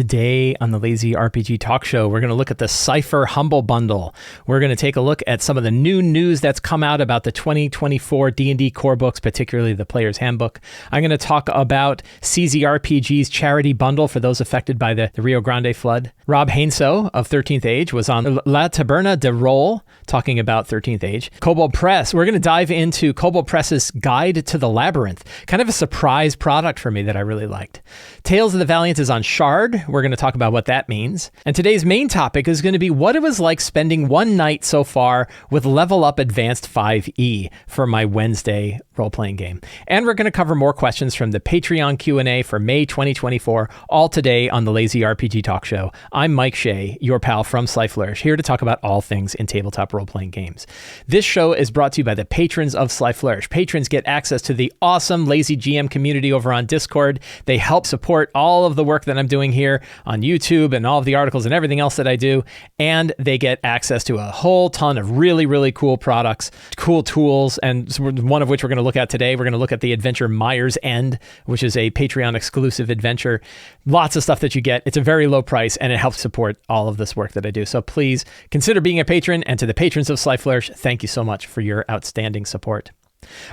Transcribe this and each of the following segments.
Today on the Lazy RPG Talk Show, we're going to look at the Cypher Humble Bundle. We're going to take a look at some of the new news that's come out about the 2024 D&D core books, particularly the Player's Handbook. I'm going to talk about CZRPG's charity bundle for those affected by the Rio Grande flood. Rob Heinsoo of 13th Age was on La Taberna de Rol talking about 13th Age. Kobold Press, we're going to dive into Kobold Press's Guide to the Labyrinth. Kind of a surprise product for me that I really liked. Tales of the Valiant is on Shard. We're going to talk about what that means. And today's main topic is going to be what it was like spending one night so far with Level Up Advanced 5e for my Wednesday role-playing game. And we're going to cover more questions from the Patreon Q&A for May 2024, all today on the Lazy RPG Talk Show. I'm Mike Shea, your pal from Sly Flourish, here to talk about all things in tabletop role-playing games. This show is brought to you by the patrons of Sly Flourish. Patrons get access to the awesome Lazy GM community over on Discord. They help support all of the work that I'm doing here on YouTube and all of the articles and everything else that I do. And they get access to a whole ton of really, really cool products, cool tools, and one of which we're going to look at today. We're going to look at the adventure Myre's End, which is a Patreon exclusive adventure. Lots of stuff that you get. It's a very low price and it helps support all of this work that I do. So please consider being a patron, and to the patrons of Sly Flourish, thank you so much for your outstanding support.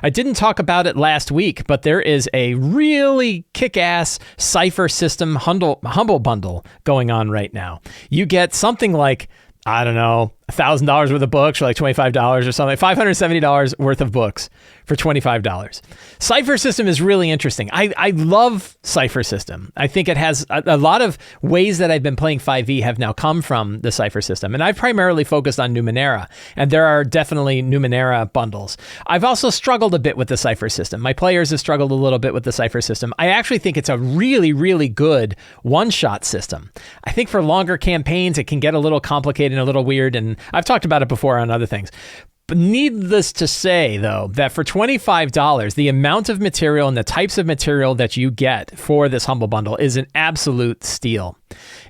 I didn't talk about it last week, but there is a really kick-ass Cypher system humble bundle going on right now. You get something like, I don't know, $1,000 worth of books for like $25 or something, $570 worth of books for $25. Cypher system is really interesting. I love Cypher system. I think it has a lot of ways that I've been playing 5e have now come from the Cypher system. And I've primarily focused on Numenera, and there are definitely Numenera bundles. I've also struggled a bit with the Cypher system. My players have struggled a little bit with the Cypher system. I actually think it's a really, really good one-shot system. I think for longer campaigns, it can get a little complicated and a little weird, and I've talked about it before on other things. But needless to say, though, that for $25, the amount of material and the types of material that you get for this Humble Bundle is an absolute steal.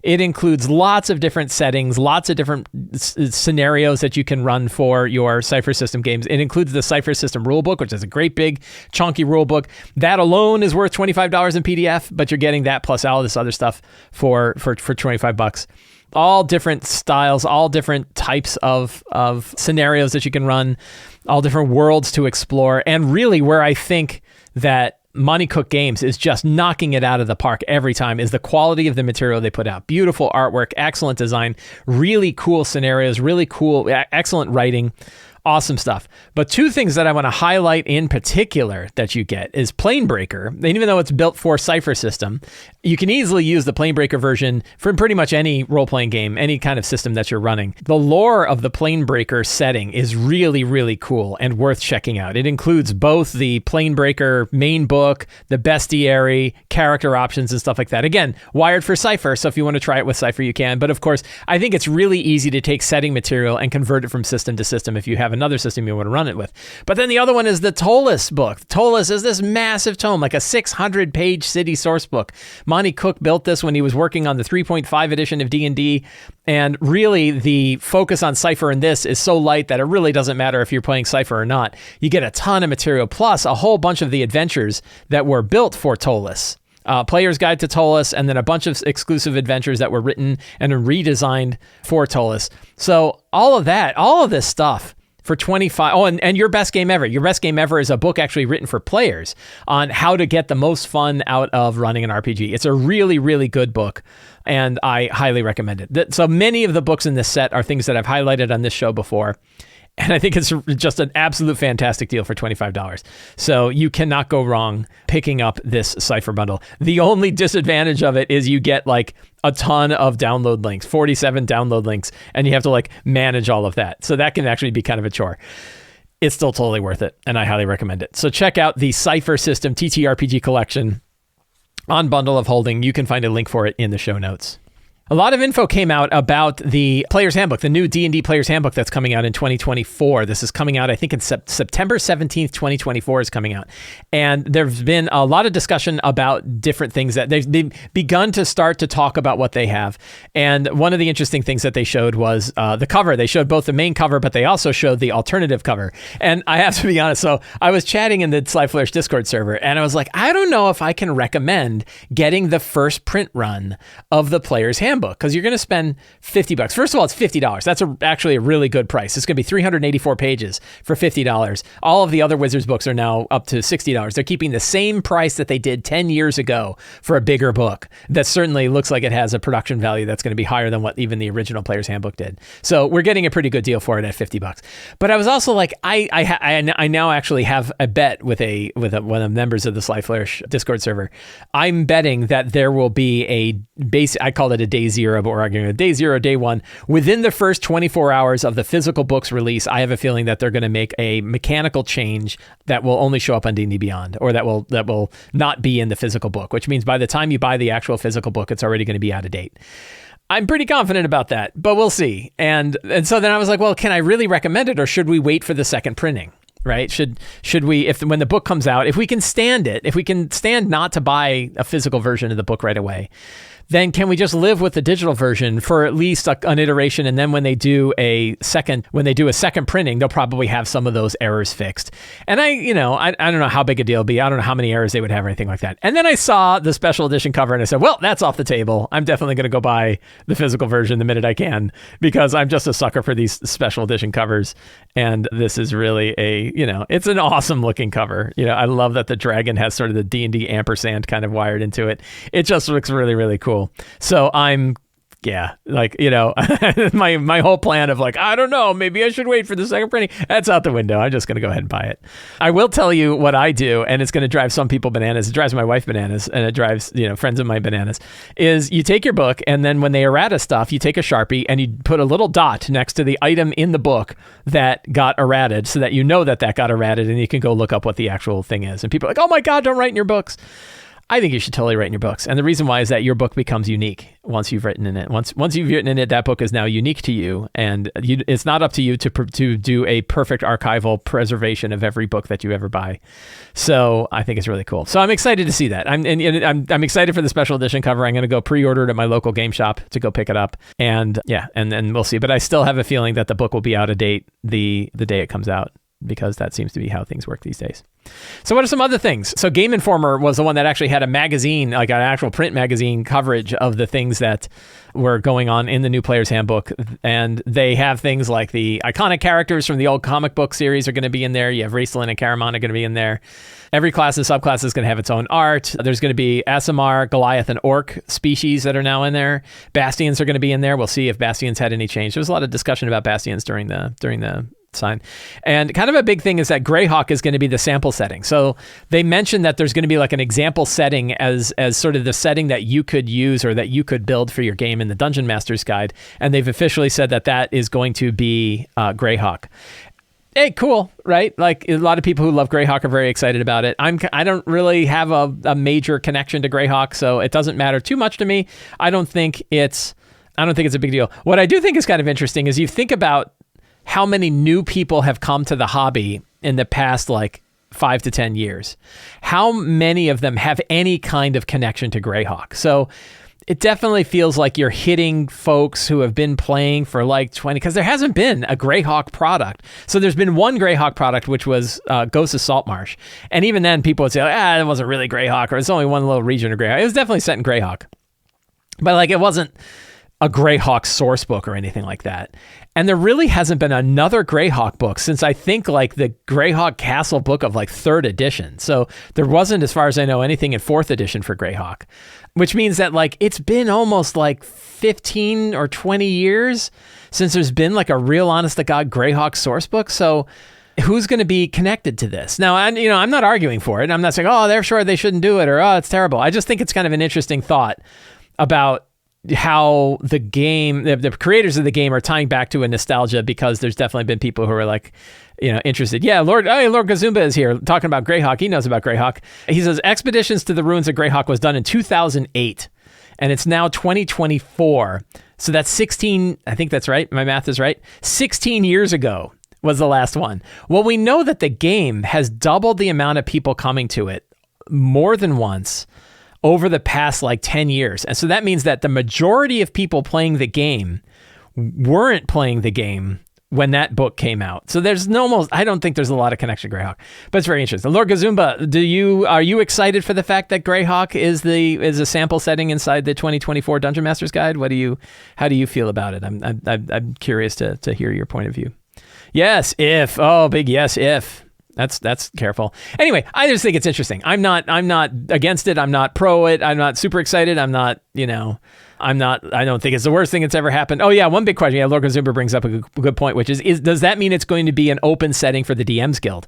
It includes lots of different settings, lots of different scenarios that you can run for your Cypher system games. It includes the Cypher system rulebook, which is a great big chunky rulebook. That alone is worth $25 in PDF, but you're getting that plus all this other stuff for $25. All different styles, all different types of scenarios that you can run, all different worlds to explore. And really where I think that Monte Cook Games is just knocking it out of the park every time is the quality of the material they put out. Beautiful artwork, excellent design, really cool scenarios, really cool, excellent writing. Awesome stuff. But two things that I want to highlight in particular that you get is Planebreaker. And even though it's built for Cypher system, you can easily use the Planebreaker version for pretty much any role-playing game, any kind of system that you're running. The lore of the Planebreaker setting is really, really cool and worth checking out. It includes both the Planebreaker main book, the bestiary, character options, and stuff like that. Again, wired for Cypher, so if you want to try it with Cypher, you can. But of course, I think it's really easy to take setting material and convert it from system to system if you have another system you want to run it with. But then the other one is the Ptolus book. Ptolus is this massive tome, like a 600-page city source book. Monte Cook built this when he was working on the 3.5 edition of D&D, and really the focus on Cypher in this is so light that it really doesn't matter if you're playing Cypher or not. You get a ton of material, plus a whole bunch of the adventures that were built for Ptolus. Player's Guide to Ptolus, and then a bunch of exclusive adventures that were written and redesigned for Ptolus. So all of this stuff for $25. Oh, and Your Best Game Ever. Your Best Game Ever is a book actually written for players on how to get the most fun out of running an RPG. It's a really, really good book, and I highly recommend it. So many of the books in this set are things that I've highlighted on this show before, and I think it's just an absolute fantastic deal for $25. So you cannot go wrong picking up this Cypher bundle. The only disadvantage of it is you get like a ton of download links, 47 download links, and you have to like manage all of that. So that can actually be kind of a chore. It's still totally worth it, and I highly recommend it. So check out the Cypher System TTRPG collection on Bundle of Holding. You can find a link for it in the show notes. A lot of info came out about the Player's Handbook, the new D&D Player's Handbook that's coming out in 2024. This is coming out, I think, in September 17th, 2024 is coming out. And there's been a lot of discussion about different things that they've begun to start to talk about what they have. And one of the interesting things that they showed was the cover. They showed both the main cover, but they also showed the alternative cover. And I have to be honest, so I was chatting in the Sly Flourish Discord server, and I was like, I don't know if I can recommend getting the first print run of the Player's Handbook, because you're going to spend $50. First of all, it's $50. That's actually a really good price. It's going to be 384 pages for $50. All of the other Wizards books are now up to $60. They're keeping the same price that they did 10 years ago for a bigger book that certainly looks like it has a production value that's going to be higher than what even the original Player's Handbook did. So we're getting a pretty good deal for it at $50. But I was also like, I now actually have a bet with one of the members of the Sly Flourish Discord server. I'm betting that there will be a base. I call it a day zero, but we're arguing a day zero, day one. Within the first 24 hours of the physical book's release, I have a feeling that they're going to make a mechanical change that will only show up on D&D Beyond, or that will not be in the physical book, which means by the time you buy the actual physical book, it's already going to be out of date. I'm pretty confident about that, but we'll see. And so then I was like, well, can I really recommend it, or should we wait for the second printing? Right? Should we, when the book comes out, if we can stand not to buy a physical version of the book right away, then can we just live with the digital version for at least an iteration? And then when they do a second printing, they'll probably have some of those errors fixed. And I don't know how big a deal it'll be. I don't know how many errors they would have or anything like that. And then I saw the special edition cover and I said, well, that's off the table. I'm definitely going to go buy the physical version the minute I can, because I'm just a sucker for these special edition covers. And this is really it's an awesome looking cover. I love that the dragon has sort of the D&D ampersand kind of wired into it. It just looks really, really cool. So my whole plan of I don't know, maybe I should wait for the second printing, that's out the window. I'm just going to go ahead and buy it. I will tell you what I do, and it's going to drive some people bananas. It drives my wife bananas, and it drives, friends of mine bananas, is you take your book, and then when they errata stuff, you take a Sharpie and you put a little dot next to the item in the book that got errated, so that that got errated, and you can go look up what the actual thing is. And people are like, oh my God, don't write in your books. I think you should totally write in your books. And the reason why is that your book becomes unique once you've written in it. Once you've written in it, that book is now unique to you. And it's not up to you to do a perfect archival preservation of every book that you ever buy. So I think it's really cool. So I'm excited to see that. I'm excited for the special edition cover. I'm going to go pre-order it at my local game shop to go pick it up. And then we'll see. But I still have a feeling that the book will be out of date the day it comes out, because that seems to be how things work these days. So what are some other things? So Game Informer was the one that actually had a magazine, like an actual print magazine coverage of the things that were going on in the new Player's Handbook. And they have things like the iconic characters from the old comic book series are going to be in there. You have Raistlin and Caramon are going to be in there. Every class and subclass is going to have its own art. There's going to be Aasimar, Goliath, and Orc species that are now in there. Bastions are going to be in there. We'll see if Bastions had any change. There was a lot of discussion about Bastions during the sign. And kind of a big thing is that Greyhawk is going to be the sample setting. So they mentioned that there's going to be like an example setting as sort of the setting that you could use or that you could build for your game in the Dungeon Master's Guide. And they've officially said that is going to be Greyhawk. Hey, cool, right? Like a lot of people who love Greyhawk are very excited about it. I don't really have a major connection to Greyhawk, so it doesn't matter too much to me. I don't think it's a big deal. What I do think is kind of interesting is you think about how many new people have come to the hobby in the past 5 to 10 years. How many of them have any kind of connection to Greyhawk? So it definitely feels like you're hitting folks who have been playing for 20, because there hasn't been a Greyhawk product. So there's been one Greyhawk product, which was Ghosts of Saltmarsh. And even then people would say, it wasn't really Greyhawk, or it's only one little region of Greyhawk. It was definitely set in Greyhawk. But it wasn't a Greyhawk source book or anything like that. And there really hasn't been another Greyhawk book since I think the Greyhawk Castle book of 3rd edition. So there wasn't, as far as I know, anything in 4th edition for Greyhawk, which means that it's been almost 15 or 20 years since there's been a real honest to God Greyhawk source book. So who's going to be connected to this? Now, I'm not arguing for it. I'm not saying, they're sure they shouldn't do it, or, it's terrible. I just think it's kind of an interesting thought about how the game, the creators of the game are tying back to a nostalgia, because there's definitely been people who are interested. Yeah, Lord Gazumba is here talking about Greyhawk. He knows about Greyhawk. He says Expeditions to the Ruins of Greyhawk was done in 2008. and it's now 2024. So that's 16, I think that's right. My math is right. 16 years ago was the last one. Well, we know that the game has doubled the amount of people coming to it more than once over the past like 10 years. And so that means that the majority of people playing the game weren't playing the game when that book came out. So I don't think there's a lot of connection to Greyhawk, but it's very interesting. Lord Gazumba, are you excited for the fact that Greyhawk is a sample setting inside the 2024 Dungeon Master's Guide? How do you feel about it? I'm curious to hear your point of view. Yes, if. Oh, big yes, if. That's careful. Anyway, I just think it's interesting. I'm not against it. I'm not pro it. I'm not super excited. I don't think it's the worst thing that's ever happened. Oh yeah, one big question. Yeah, Lord Zumba brings up a good point, which is does that mean it's going to be an open setting for the DMs Guild?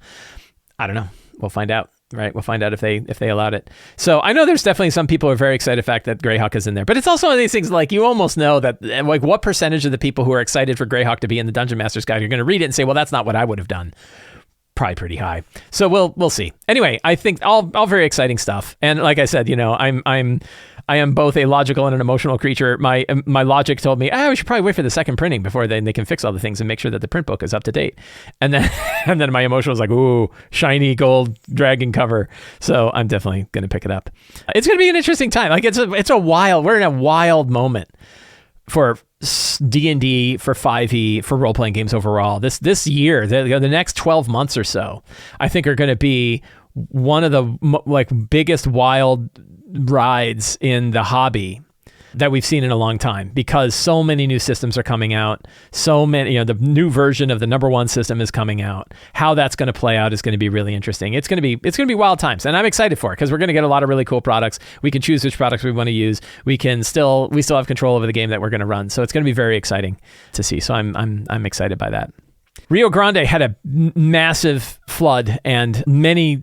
I don't know. We'll find out. Right, we'll find out if they allowed it. So I know there's definitely some people who are very excited the fact that Greyhawk is in there, but it's also one of these things like you almost know that like what percentage of the people who are excited for Greyhawk to be in the Dungeon Master's Guide are going to read it and say, well, that's not what I would have done. Probably pretty high. So we'll see. Anyway, I think all very exciting stuff. And like I said, I am both a logical and an emotional creature. My logic told me, we should probably wait for the second printing before they can fix all the things and make sure that the print book is up to date. And then my emotion was like, ooh, shiny gold dragon cover. So I'm definitely going to pick it up. It's going to be an interesting time. Like we're in a wild moment for D&D, for 5e, for role-playing games overall. This year, the next 12 months or so, I think are going to be one of the biggest wild rides in the hobby that we've seen in a long time, because so many new systems are coming out. So many, the new version of the number one system is coming out. How that's going to play out is going to be really interesting. It's going to be wild times, and I'm excited for it because we're going to get a lot of really cool products. We can choose which products we want to use. We still have control over the game that we're going to run. So it's going to be very exciting to see. So I'm excited by that. Rio Grande had a massive flood, and many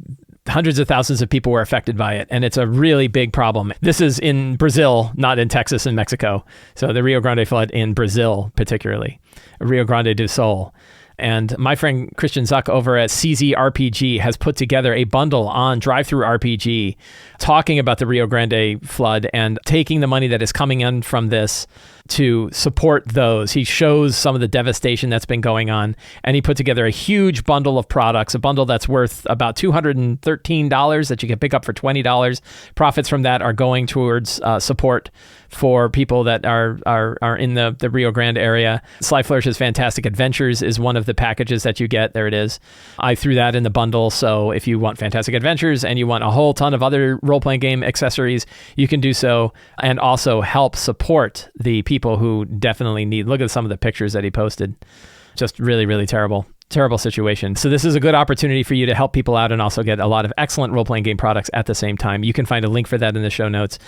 hundreds of thousands of people were affected by it, and it's a really big problem. This is in Brazil, not in Texas and Mexico. So the Rio Grande flood in Brazil, particularly, Rio Grande do Sul. And my friend Christian Zuck over at CZ RPG has put together a bundle on Drive-Thru RPG talking about the Rio Grande flood and taking the money that is coming in from this to support those. He shows some of the devastation that's been going on, and he put together a huge bundle of products, a bundle that's worth about $213 that you can pick up for $20. Profits from that are going towards support for people that are in the Rio Grande area. Sly Flourish's Fantastic Adventures is one of the packages that you get. There it is. I threw that in the bundle, so if you want Fantastic Adventures and you want a whole ton of other role-playing game accessories, you can do so, and also help support the people who definitely need. Look at some of the pictures that he posted. Just really, really terrible situation. So this is a good opportunity for you to help people out and also get a lot of excellent role-playing game products at the same time. You can find a link for that in the show notes.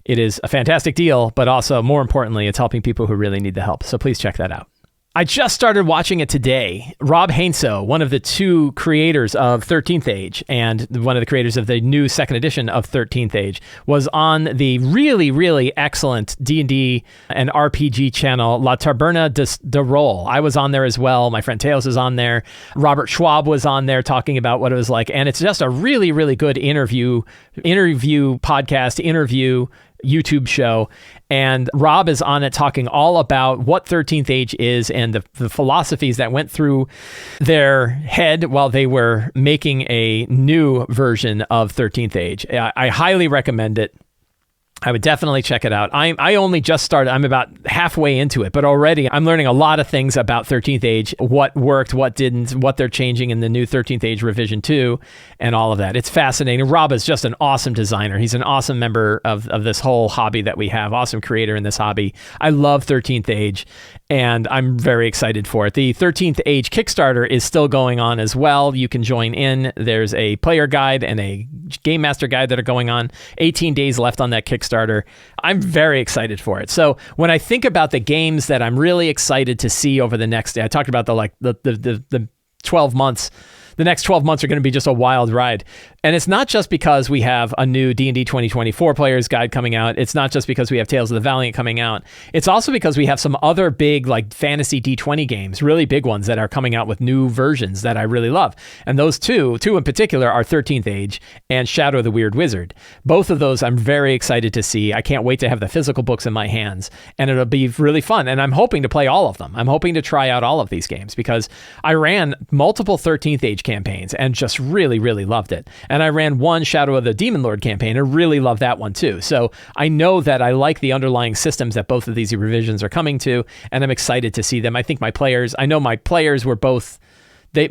It is a fantastic deal, but also, more importantly, it's helping people who really need the help. So please check that out. I just started watching it today. Rob Heinsoo, one of the two creators of 13th Age and one of the creators of the new second edition of 13th Age, was on the really, really excellent D&D and RPG channel, La Taberna de Rol. I was on there as well. My friend Teos is on there. Robert Schwab was on there talking about what it was like. And it's just a really, really good interview podcast, YouTube show. And Rob is on it talking all about what 13th Age is and the philosophies that went through their head while they were making a new version of 13th Age. I highly recommend it. I would definitely check it out. I only just started. I'm about halfway into it, but already I'm learning a lot of things about 13th Age, what worked, what didn't, what they're changing in the new 13th Age Revision 2, and all of that. It's fascinating. Rob is just an awesome designer. He's an awesome member of this whole hobby that we have, awesome creator in this hobby. I love 13th Age, and I'm very excited for it. The 13th Age Kickstarter is still going on as well. You can join in. There's a player guide and a game master guide that are going on. 18 days left on that Kickstarter. I'm very excited for it. So when I think about the games that I'm really excited to see over the next, I talked about the 12 months the next 12 months are going to be just a wild ride. And it's not just because we have a new D&D 2024 player's guide coming out. It's not just because we have Tales of the Valiant coming out. It's also because we have some other big like fantasy D20 games, really big ones that are coming out with new versions that I really love. And those two in particular are 13th Age and Shadow of the Weird Wizard. Both of those I'm very excited to see. I can't wait to have the physical books in my hands, and it'll be really fun. And I'm hoping to play all of them. I'm hoping to try out all of these games because I ran multiple 13th Age campaigns and just really, really loved it. And I ran one Shadow of the Demon Lord campaign and really loved that one too. So I know that I like the underlying systems that both of these revisions are coming to, and I'm excited to see them. I think my players were both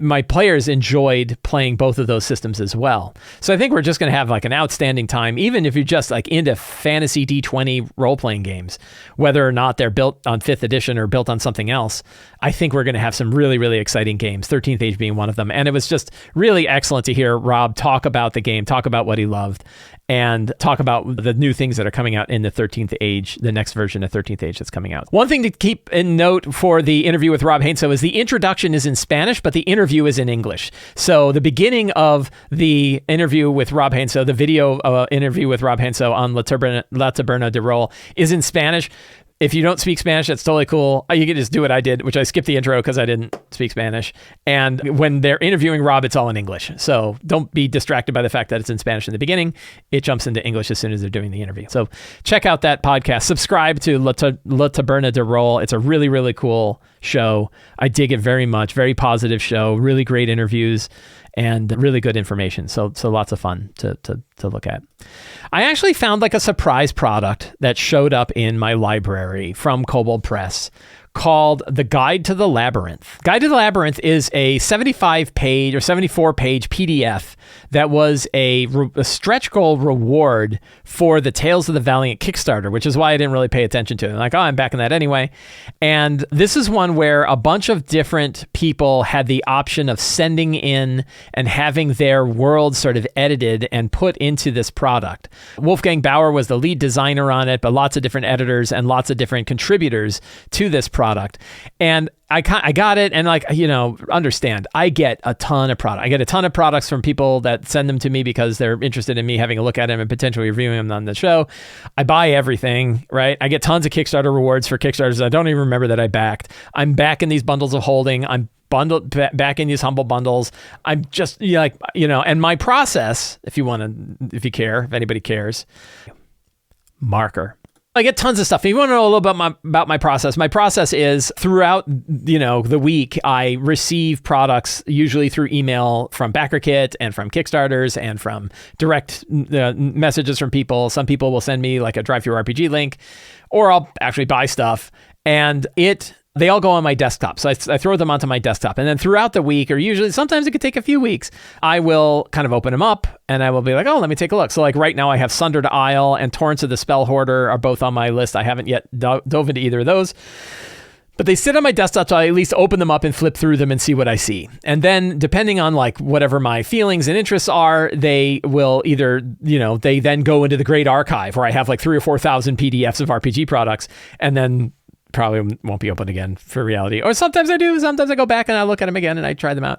my players enjoyed playing both of those systems as well. So I think we're just going to have like an outstanding time, even if you're just like into fantasy D20 role-playing games, whether or not they're built on 5th edition or built on something else. I think we're going to have some really, really exciting games, 13th Age being one of them. And it was just really excellent to hear Rob talk about the game, talk about what he loved, and talk about the new things that are coming out in the 13th Age, the next version of 13th Age that's coming out. One thing to keep in note for the interview with Rob Heinsoo is the introduction is in Spanish, but the interview is in English. So the beginning of the interview with Rob Heinsoo, the video interview with Rob Heinsoo on La Taberna de Rol is in Spanish. If you don't speak Spanish, that's totally cool. You can just do what I did, which I skipped the intro because I didn't speak Spanish. And when they're interviewing Rob, it's all in English. So don't be distracted by the fact that it's in Spanish in the beginning. It jumps into English as soon as they're doing the interview. So check out that podcast. Subscribe to La Taberna de Rol. It's a really, really cool show. I dig it very much. Very positive show. Really great interviews and really good information. So lots of fun to look at. I actually found like a surprise product that showed up in my library from Kobold Press called The Guide to the Labyrinth. Guide to the Labyrinth is a 75-page or 74-page PDF that was a stretch goal reward for the Tales of the Valiant Kickstarter, which is why I didn't really pay attention to it. I'm like, I'm backing that anyway. And this is one where a bunch of different people had the option of sending in and having their world sort of edited and put into this product. Wolfgang Bauer was the lead designer on it, but lots of different editors and lots of different contributors to this product. And I got it, and like, understand, I get a ton of product. I get a ton of products from people that send them to me because they're interested in me having a look at them and potentially reviewing them on the show. I buy everything, right? I get tons of Kickstarter rewards for Kickstarters I don't even remember that I backed. I'm back in these bundles of holding. I'm bundled back in these humble bundles. I'm just and my process, if you care, if anybody cares, marker. I get tons of stuff. If you want to know a little bit about my process is throughout, the week, I receive products usually through email from BackerKit and from Kickstarters and from direct messages from people. Some people will send me like a DriveThruRPG link, or I'll actually buy stuff, and they all go on my desktop. So I throw them onto my desktop. And then throughout the week, or usually sometimes it could take a few weeks, I will kind of open them up and I will be like, let me take a look. So like right now I have Sundered Isle and Torrents of the Spell Hoarder are both on my list. I haven't yet dove into either of those. But they sit on my desktop, so I at least open them up and flip through them and see what I see. And then depending on like whatever my feelings and interests are, they will either, they then go into the Great Archive where I have like 3,000 or 4,000 PDFs of RPG products, and then probably won't be open again for reality. Or sometimes I do. Sometimes I go back and I look at them again and I try them out.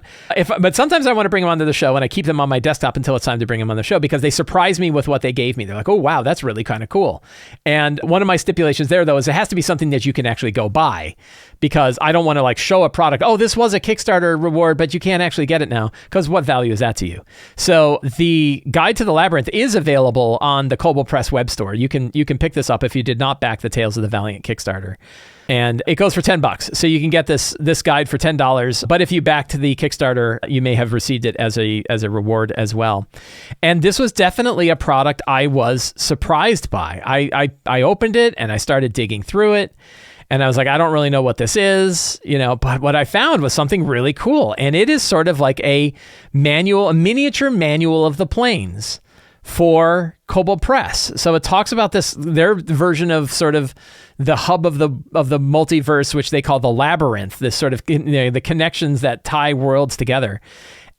But sometimes I want to bring them onto the show and I keep them on my desktop until it's time to bring them on the show because they surprise me with what they gave me. They're like, oh, wow, that's really kind of cool. And one of my stipulations there, though, is it has to be something that you can actually go buy, because I don't want to like show a product. Oh, this was a Kickstarter reward, but you can't actually get it now, because what value is that to you? So the Guide to the Labyrinth is available on the Kobold Press web store. You can pick this up if you did not back the Tales of the Valiant Kickstarter. And it goes for $10. So you can get this guide for $10. But if you backed the Kickstarter, you may have received it as a reward as well. And this was definitely a product I was surprised by. I opened it and I started digging through it. And I was like, I don't really know what this is, but what I found was something really cool. And it is sort of like a miniature manual of the planes for Kobold Press. So it talks about their version of sort of the hub of the multiverse, which they call the Labyrinth, this sort of the connections that tie worlds together.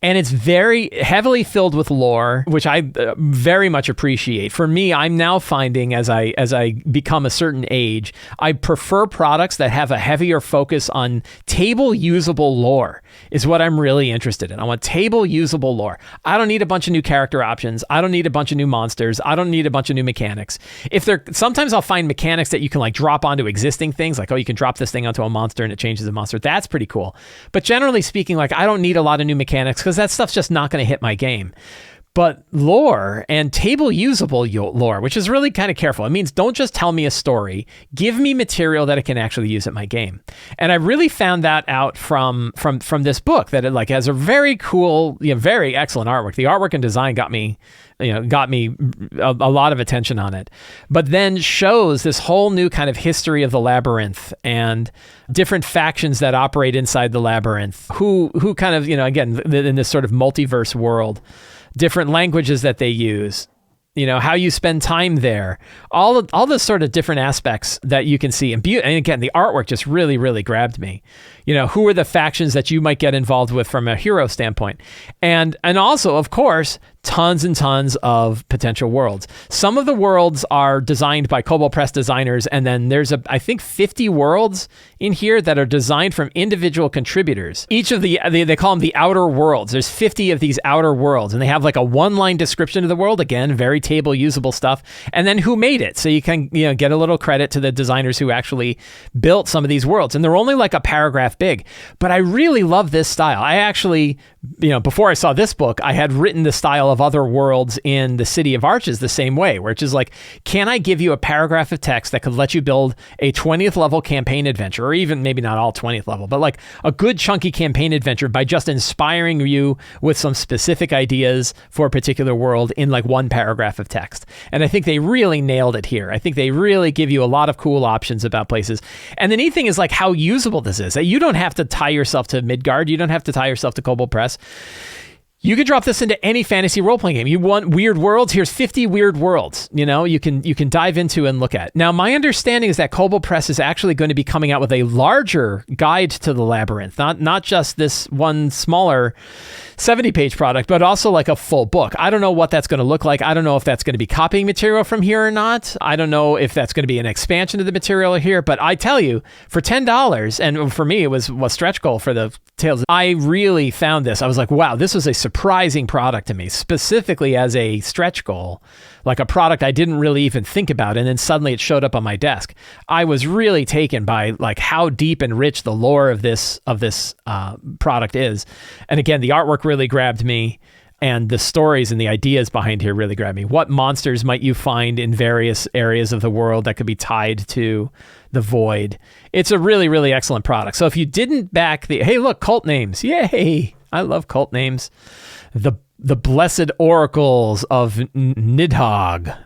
And it's very heavily filled with lore, which I very much appreciate. For me, I'm now finding as I become a certain age, I prefer products that have a heavier focus on table usable lore is what I'm really interested in. I want table usable lore. I don't need a bunch of new character options. I don't need a bunch of new monsters. I don't need a bunch of new mechanics. Sometimes I'll find mechanics that you can like drop onto existing things, like, oh, you can drop this thing onto a monster and it changes the monster. That's pretty cool. But generally speaking, like, I don't need a lot of new mechanics because that stuff's just not going to hit my game. But lore and table usable lore, which is really kind of careful. It means don't just tell me a story, give me material that I can actually use at my game. And I really found that out from this book, that it like has a very cool, very excellent artwork. The artwork and design got me a lot of attention on it, but then shows this whole new kind of history of the Labyrinth and different factions that operate inside the Labyrinth, who kind of, again, in this sort of multiverse world, different languages that they use, how you spend time there, all the sort of different aspects that you can see. And again, the artwork just really, really grabbed me. Who are the factions that you might get involved with from a hero standpoint? And also, of course, tons and tons of potential worlds. Some of the worlds are designed by Kobold Press designers, and then there's I think 50 worlds in here that are designed from individual contributors. Each of they call them the outer worlds. There's 50 of these outer worlds, and they have like a one-line description of the world. Again, very table usable stuff. And then who made it? So you can get a little credit to the designers who actually built some of these worlds. And they're only like a paragraph big. But I really love this style. I actually, before I saw this book, I had written the style of other worlds in the City of Arches the same way, which is like, can I give you a paragraph of text that could let you build a 20th level campaign adventure, or even maybe not all 20th level, but like a good chunky campaign adventure by just inspiring you with some specific ideas for a particular world in like one paragraph of text. And I think they really nailed it here. I think they really give you a lot of cool options about places. And the neat thing is like how usable this is, that you don't have to tie yourself to Midgard. You don't have to tie yourself to Kobold Press. You could drop this into any fantasy role-playing game. You want weird worlds? Here's 50 weird worlds, you can dive into and look at. Now, my understanding is that Kobold Press is actually going to be coming out with a larger guide to the Labyrinth, not just this one smaller 70-page product, but also like a full book. I don't know what that's going to look like. I don't know if that's going to be copying material from here or not. I don't know if that's going to be an expansion of the material here, but I tell you, for $10, and for me, it was a stretch goal for the Tales. I really found this. I was like, wow, this was a surprising product to me, specifically as a stretch goal, like a product I didn't really even think about. And then suddenly it showed up on my desk. I was really taken by like how deep and rich the lore of this product is. And again, the artwork really grabbed me, and the stories and the ideas behind here really grabbed me. What monsters might you find in various areas of the world that could be tied to the void? It's a really, really excellent product. So if you didn't back hey, look, cult names. Yay. I love cult names. The Blessed Oracles of Nidhogg.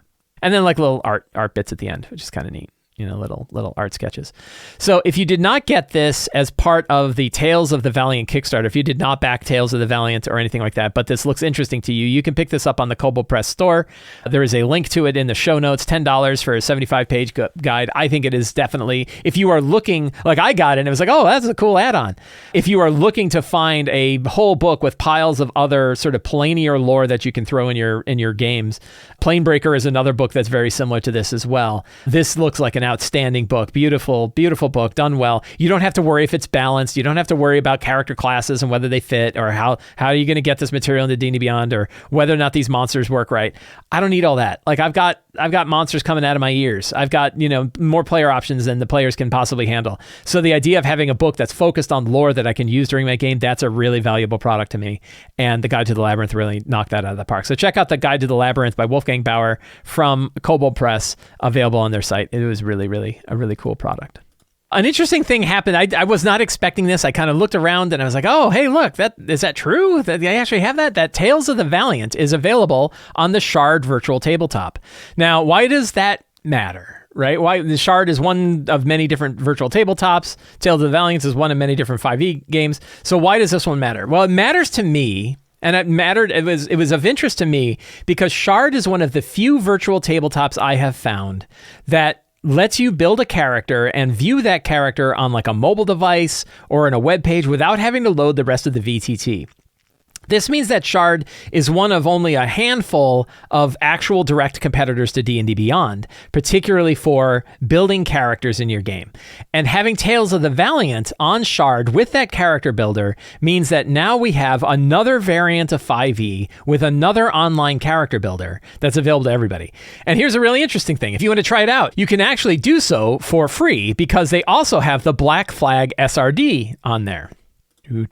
And then like little art bits at the end, which is kind of neat. Little art sketches. So if you did not get this as part of the Tales of the Valiant Kickstarter, if you did not back Tales of the Valiant or anything like that, but this looks interesting to you, you can pick this up on the Kobold Press store. There is a link to it in the show notes, $10 for a 75-page guide. I think it is definitely, if you are looking, like I got it and it was like, oh, that's a cool add-on. If you are looking to find a whole book with piles of other sort of plainier lore that you can throw in your games, Planebreaker is another book that's very similar to this as well. This looks like an outstanding book. Beautiful, beautiful book, done well. You don't have to worry if it's balanced. You don't have to worry about character classes and whether they fit, or how are you going to get this material into D&D Beyond, or whether or not these monsters work right. I don't need all that. Like I've got monsters coming out of my ears. I've got, more player options than the players can possibly handle. So the idea of having a book that's focused on lore that I can use during my game, that's a really valuable product to me. And the Guide to the Labyrinth really knocked that out of the park. So check out the Guide to the Labyrinth by Wolfgang Bauer from Kobold Press, available on their site. It was really, really a really cool product. An interesting thing happened. I was not expecting this. I kind of looked around and I was like, oh, hey, look, is that true? That I actually have that? That Tales of the Valiant is available on the Shard virtual tabletop. Now, why does that matter? Right? Why the Shard is one of many different virtual tabletops. Tales of the Valiant is one of many different 5e games. So why does this one matter? Well, it matters to me. And it was of interest to me because Shard is one of the few virtual tabletops I have found that lets you build a character and view that character on like a mobile device or in a web page without having to load the rest of the VTT. This means that Shard is one of only a handful of actual direct competitors to D&D Beyond, particularly for building characters in your game. And having Tales of the Valiant on Shard with that character builder means that now we have another variant of 5e with another online character builder that's available to everybody. And here's a really interesting thing. If you want to try it out, you can actually do so for free because they also have the Black Flag SRD on there. And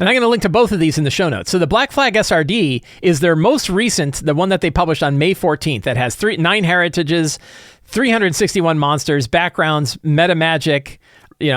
I'm going to link to both of these in the show notes. So the Black Flag SRD is their most recent, the one that they published on May 14th, that has 9 heritages, 361 monsters, backgrounds, meta magic,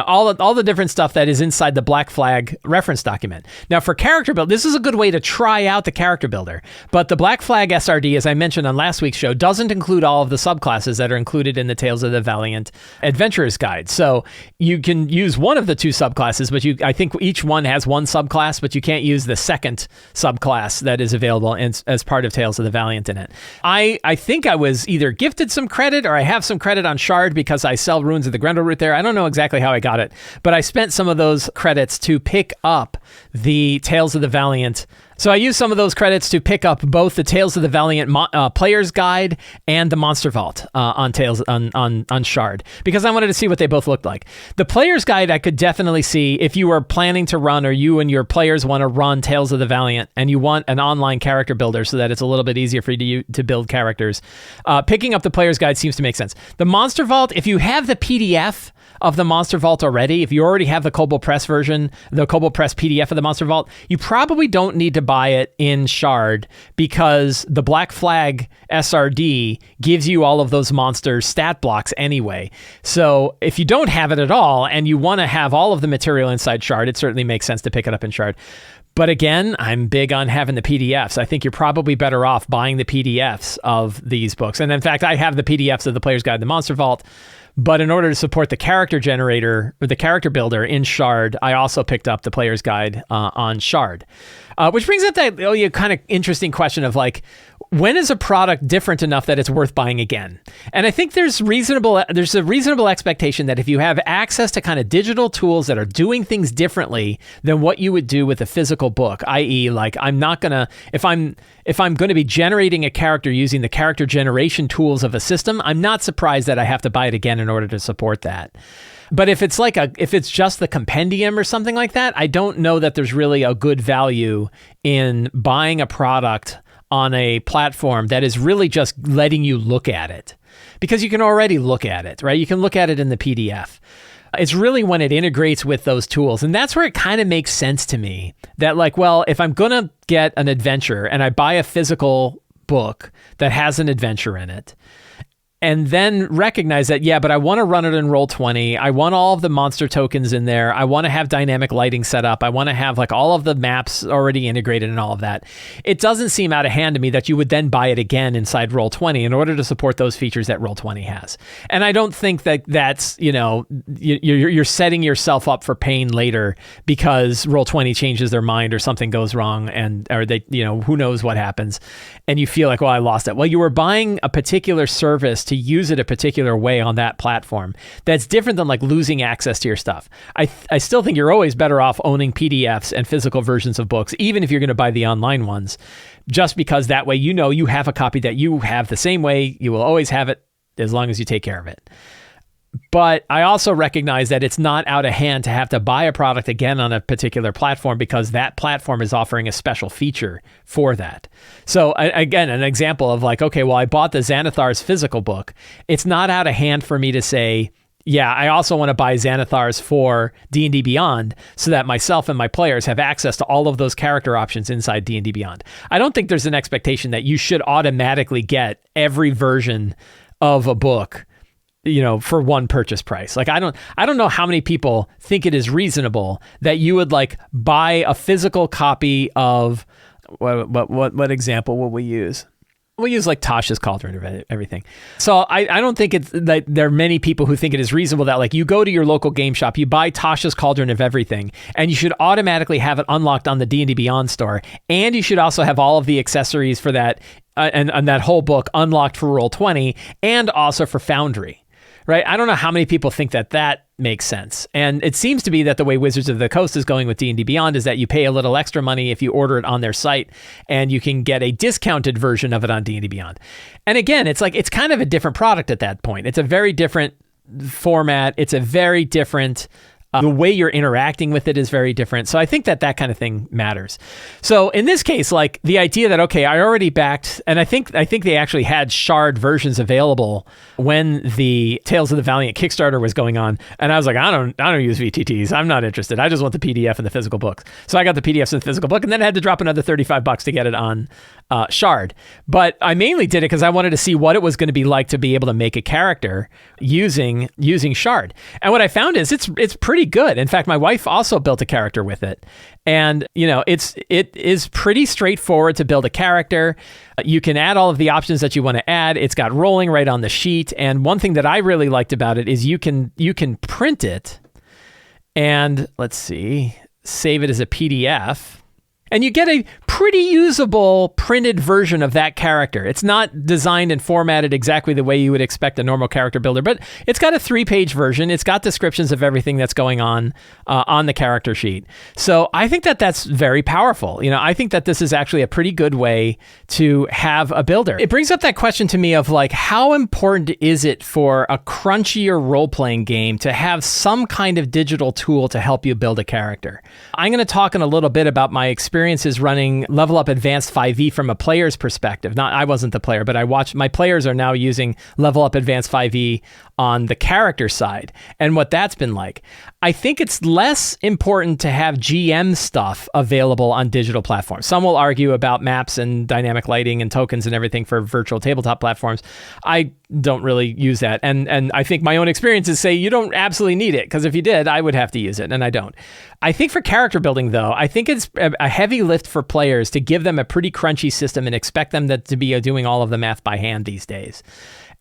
all the different stuff that is inside the Black Flag reference document. Now for character build, this is a good way to try out the character builder, but the Black Flag SRD, as I mentioned on last week's show, doesn't include all of the subclasses that are included in the Tales of the Valiant Adventurer's Guide. So you can use one of the 2 subclasses, but I think each one has one subclass, but you can't use the second subclass that is available as part of Tales of the Valiant in it. I think I was either gifted some credit or I have some credit on Shard because I sell Runes of the Grendel route there. I don't know exactly how I got it, but I spent some of those credits to pick up the Tales of the Valiant. So I used some of those credits to pick up both the Tales of the Valiant Player's Guide and the Monster Vault on Shard, because I wanted to see what they both looked like. The Player's Guide I could definitely see if you were planning to run, or you and your players want to run Tales of the Valiant and you want an online character builder so that it's a little bit easier for you to build characters. Picking up the Player's Guide seems to make sense. The Monster Vault, if you have the PDF of the Monster Vault already, if you already have the Kobold Press version, the Kobold Press PDF of the Monster Vault, you probably don't need to buy it in Shard because the Black Flag SRD gives you all of those monster stat blocks anyway. So if you don't have it at all and you want to have all of the material inside Shard, it certainly makes sense to pick it up in Shard. But again, I'm big on having the PDFs. I think you're probably better off buying the PDFs of these books. And in fact, I have the PDFs of the Player's Guide, the Monster Vault. But in order to support the character generator or the character builder in Shard, I also picked up the Player's Guide on Shard. Which brings up that kind of interesting question of like, when is a product different enough that it's worth buying again? And I think there's a reasonable expectation that if you have access to kind of digital tools that are doing things differently than what you would do with a physical book, i.e. like if I'm going to be generating a character using the character generation tools of a system, I'm not surprised that I have to buy it again in order to support that. But if it's just the compendium or something like that, I don't know that there's really a good value in buying a product on a platform that is really just letting you look at it, because you can already look at it, right? You can look at it in the PDF. It's really when it integrates with those tools. And that's where it kind of makes sense to me that like, well, if I'm going to get an adventure and I buy a physical book that has an adventure in it, and then recognize that, yeah, but I want to run it in Roll20. I want all of the monster tokens in there. I want to have dynamic lighting set up. I want to have like all of the maps already integrated and all of that. It doesn't seem out of hand to me that you would then buy it again inside Roll20 in order to support those features that Roll20 has. And I don't think that that's, you're setting yourself up for pain later because Roll20 changes their mind or something goes wrong or they, who knows what happens. And you feel like, well, I lost it. Well, you were buying a particular service to use it a particular way on that platform. That's different than like losing access to your stuff. I still think you're always better off owning PDFs and physical versions of books, even if you're going to buy the online ones, just because that way you have a copy that you have the same way. You will always have it as long as you take care of it. But I also recognize that it's not out of hand to have to buy a product again on a particular platform because that platform is offering a special feature for that. So again, an example of like, okay, well, I bought the Xanathar's physical book. It's not out of hand for me to say, yeah, I also want to buy Xanathar's for D&D Beyond so that myself and my players have access to all of those character options inside D&D Beyond. I don't think there's an expectation that you should automatically get every version of a book for one purchase price. Like, I don't know how many people think it is reasonable that you would like buy a physical copy of what example will we use? We'll use like Tasha's Cauldron of everything. So I don't think it's that there are many people who think it is reasonable that like you go to your local game shop, you buy Tasha's Cauldron of everything, and you should automatically have it unlocked on the D&D Beyond store. And you should also have all of the accessories for that and that whole book unlocked for Roll20 and also for Foundry. right? I don't know how many people think that makes sense. And it seems to be that the way Wizards of the Coast is going with D&D Beyond is that you pay a little extra money if you order it on their site, and you can get a discounted version of it on D&D Beyond. And again, it's kind of a different product at that point. It's a very different format. It's a very different the way you're interacting with it is very different. So I think that kind of thing matters. So in this case, like the idea that, okay, I already backed, and I think they actually had shard versions available when the Tales of the Valiant Kickstarter was going on. And I was like, I don't use VTTs. I'm not interested. I just want the PDF and the physical books. So I got the PDFs and the physical book, and then I had to drop another $35 to get it on shard. But I mainly did it because I wanted to see what it was going to be like to be able to make a character using shard. And what I found is it's pretty good. In fact, my wife also built a character with it. And, it is pretty straightforward to build a character. You can add all of the options that you want to add. It's got rolling right on the sheet. And one thing that I really liked about it is you can print it and save it as a PDF. And you get a pretty usable printed version of that character. It's not designed and formatted exactly the way you would expect a normal character builder, but it's got a 3-page version. It's got descriptions of everything that's going on the character sheet. So I think that's very powerful. I think that this is actually a pretty good way to have a builder. It brings up that question to me of like, how important is it for a crunchier role-playing game to have some kind of digital tool to help you build a character? I'm going to talk in a little bit about my experiences running Level Up Advanced 5e from a player's perspective. I wasn't the player, but I watched my players are now using Level Up Advanced 5e on the character side and what that's been like. I think it's less important to have GM stuff available on digital platforms. Some will argue about maps and dynamic lighting and tokens and everything for virtual tabletop platforms. I don't really use that. And I think my own experiences say you don't absolutely need it, because if you did, I would have to use it, and I don't. I think for character building, though, I think it's a heavy lift for players to give them a pretty crunchy system and expect them to be doing all of the math by hand these days.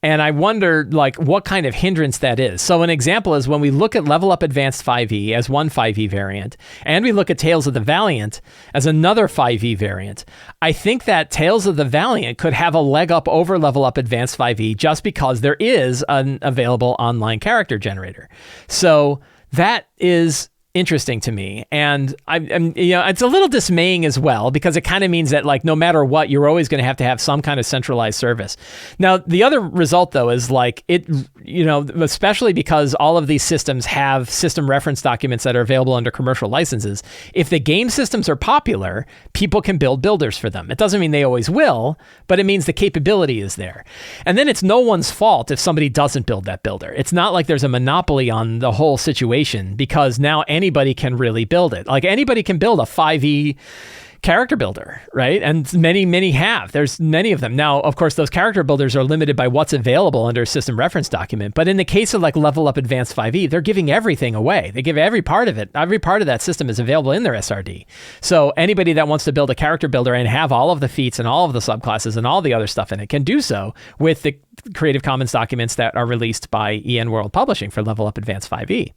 And I wonder, what kind of hindrance that is. So an example is when we look at Level Up Advanced 5e as one 5e variant, and we look at Tales of the Valiant as another 5e variant, I think that Tales of the Valiant could have a leg up over Level Up Advanced 5e just because there is an available online character generator. So that is interesting to me. And I'm it's a little dismaying as well, because it kind of means that no matter what, you're always going to have some kind of centralized service. Now, the other result though is especially because all of these systems have system reference documents that are available under commercial licenses. If the game systems are popular, people can build builders for them. It doesn't mean they always will, but it means the capability is there. And then it's no one's fault if somebody doesn't build that builder. It's not like there's a monopoly on the whole situation, because now anybody can really build it. Anybody can build a 5e character builder, right? And many have. There's many of them. Now, of course, those character builders are limited by what's available under a system reference document. But in the case of Level Up Advanced 5e, they're giving everything away. They give every part of it. Every part of that system is available in their SRD. So anybody that wants to build a character builder and have all of the feats and all of the subclasses and all the other stuff in it can do so with the Creative Commons documents that are released by EN World Publishing for Level Up Advanced 5e.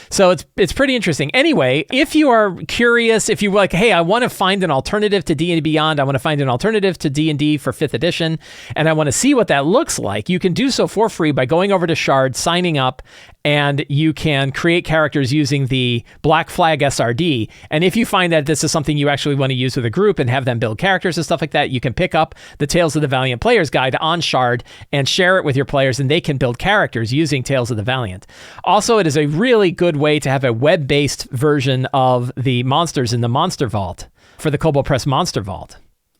So it's pretty interesting. Anyway, if you are curious, if you hey, I want to find an alternative to D&D Beyond, I want to find an alternative to D&D for 5th edition, and I want to see what that looks like, you can do so for free by going over to Shard, signing up, and you can create characters using the Black Flag SRD. And if you find that this is something you actually want to use with a group and have them build characters and stuff like that, you can pick up the Tales of the Valiant Player's Guide on Shard and share it with your players, and they can build characters using Tales of the Valiant. Also, it is a really good way to have a web-based version of the monsters in the Monster Vault for the Kobold Press Monster Vault.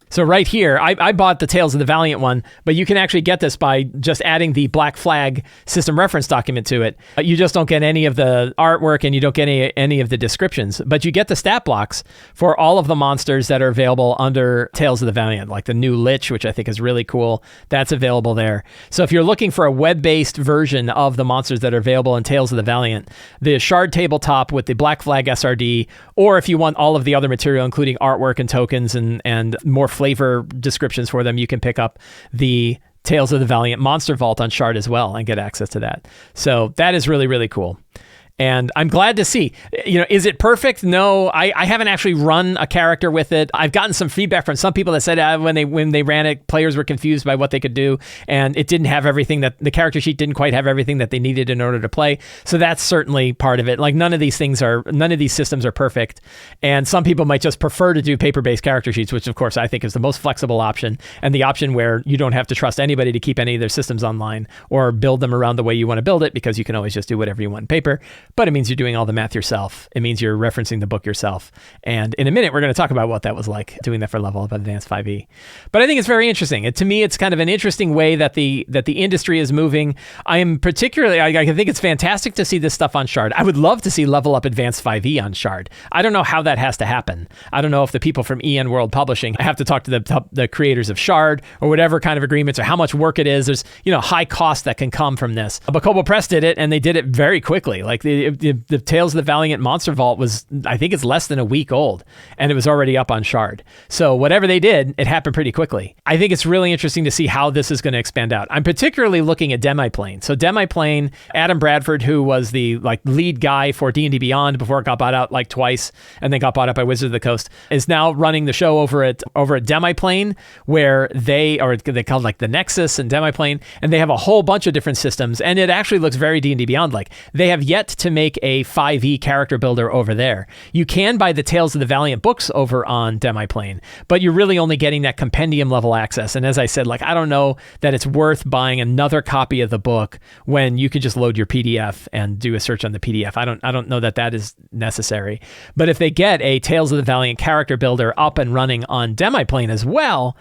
So right here, I bought the Tales of the Valiant one, but you can actually get this by just adding the Black Flag system reference document to it. You just don't get any of the artwork, and you don't get any of the descriptions, but you get the stat blocks for all of the monsters that are available under Tales of the Valiant, like the new Lich, which I think is really cool. That's available there. So if you're looking for a web-based version of the monsters that are available in Tales of the Valiant, the Shard tabletop with the Black Flag SRD, or if you want all of the other material, including artwork and tokens and more flavor descriptions for them, you can pick up the Tales of the Valiant Monster Vault on Shard as well and get access to that. So that is really, really cool. And I'm glad to see, is it perfect? No, I haven't actually run a character with it. I've gotten some feedback from some people that said when they ran it, players were confused by what they could do, and it didn't have everything that the character sheet didn't quite have everything that they needed in order to play. So that's certainly part of it. Like none of these systems are perfect, and some people might just prefer to do paper-based character sheets, which of course I think is the most flexible option, and the option where you don't have to trust anybody to keep any of their systems online or build them around the way you want to build it, because you can always just do whatever you want in paper. But it means you're doing all the math yourself. It means you're referencing the book yourself. And in a minute, we're going to talk about what that was like doing that for Level Up Advanced 5e. But I think it's very interesting. To me, it's kind of an interesting way that the industry is moving. I think it's fantastic to see this stuff on Shard. I would love to see Level Up Advanced 5e on Shard. I don't know how that has to happen. I don't know if the people from EN World Publishing have to talk to the creators of Shard or whatever kind of agreements, or how much work it is. There's high cost that can come from this. But Kobold Press did it, and they did it very quickly. Like the Tales of the Valiant Monster Vault was, I think it's less than a week old, and it was already up on Shard. So whatever they did, it happened pretty quickly. I think it's really interesting to see how this is going to expand out. I'm particularly looking at Demiplane. So Demiplane, Adam Bradford, who was the lead guy for D&D Beyond before it got bought out twice, and then got bought up by Wizards of the Coast, is now running the show over at Demiplane, where they call the Nexus and Demiplane, and they have a whole bunch of different systems, and it actually looks very D&D Beyond like. They have yet to make a 5e character builder over there. You can buy the Tales of the Valiant books over on Demiplane, but you're really only getting that compendium level access. And as I said, I don't know that it's worth buying another copy of the book when you could just load your PDF and do a search on the PDF. I don't know that is necessary. But if they get a Tales of the Valiant character builder up and running on Demiplane as well,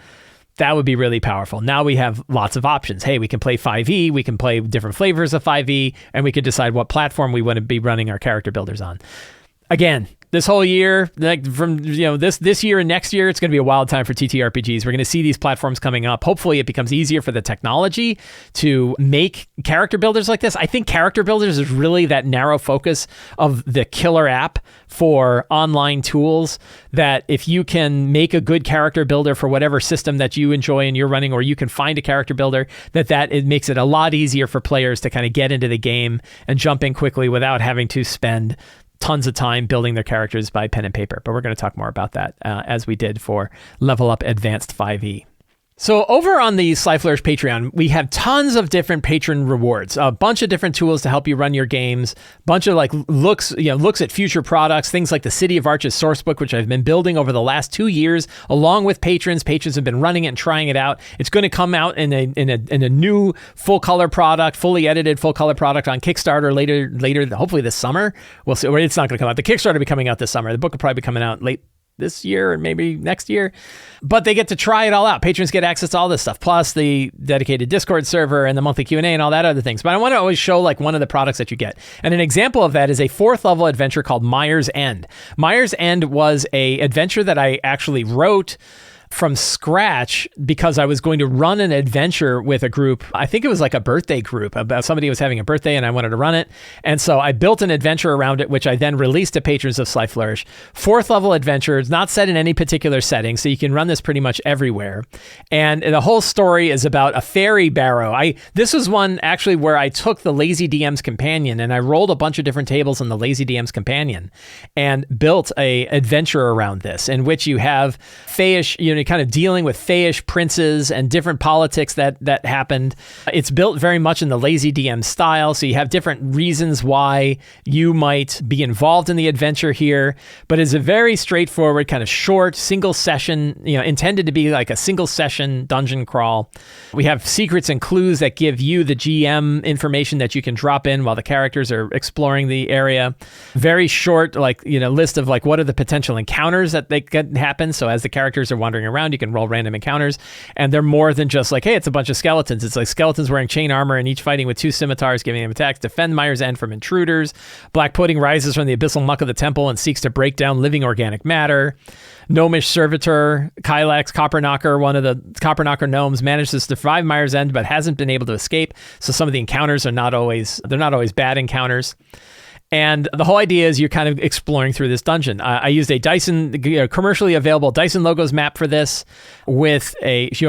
that would be really powerful. Now we have lots of options. Hey, we can play 5e, we can play different flavors of 5e, and we can decide what platform we want to be running our character builders on. Again, this whole year, from this year and next year, it's going to be a wild time for TTRPGs. We're going to see these platforms coming up. Hopefully, it becomes easier for the technology to make character builders like this. I think character builders is really that narrow focus of the killer app for online tools, that if you can make a good character builder for whatever system that you enjoy and you're running, or you can find a character builder, that it makes it a lot easier for players to kind of get into the game and jump in quickly without having to spend tons of time building their characters by pen and paper. But we're going to talk more about that as we did for Level Up Advanced 5e. So over on the Sly Flourish Patreon, we have tons of different patron rewards, a bunch of different tools to help you run your games, bunch of looks at future products, things like the City of Arches sourcebook, which I've been building over the last 2 years, along with patrons. Patrons have been running it and trying it out. It's going to come out in a new full color product, fully edited full color product on Kickstarter later, hopefully this summer. We'll see. Or it's not going to come out. The Kickstarter will be coming out this summer. The book will probably be coming out late this year or maybe next year, but they get to try it all out. Patrons get access to all this stuff, plus the dedicated Discord server and the monthly Q&A and all that other things. But I want to always show one of the products that you get. And an example of that is a 4th level adventure called Myre's End. Myre's End was a adventure that I actually wrote from scratch because I was going to run an adventure with a group. I think it was like a birthday group. Somebody was having a birthday and I wanted to run it. And so I built an adventure around it, which I then released to patrons of Sly Flourish. 4th level adventure. It's not set in any particular setting, so you can run this pretty much everywhere. And the whole story is about a fairy barrow. This was one actually where I took the Lazy DM's Companion and I rolled a bunch of different tables on the Lazy DM's Companion and built a adventure around this, in which you have fayish, kind of dealing with fayish princes and different politics that happened. It's built very much in the Lazy DM style, so you have different reasons why you might be involved in the adventure here, but it's a very straightforward, kind of short, single session, intended to be like a single session dungeon crawl. We have secrets and clues that give you, the GM, information that you can drop in while the characters are exploring the area. Very short, list of what are the potential encounters that they can happen. So as the characters are wandering around, you can roll random encounters, and they're more than just hey, it's a bunch of skeletons. It's like skeletons wearing chain armor and each fighting with 2 scimitars, giving them attacks. Defend Myre's End from intruders. Black Pudding rises from the abyssal muck of the temple and seeks to break down living organic matter. Gnomish servitor Kylax Copperknocker, one of the Copperknocker gnomes, manages to survive Myre's End but hasn't been able to escape. So some of the encounters are not always bad encounters. And the whole idea is you're kind of exploring through this dungeon. I used a Dyson, commercially available Dyson Logos map for this with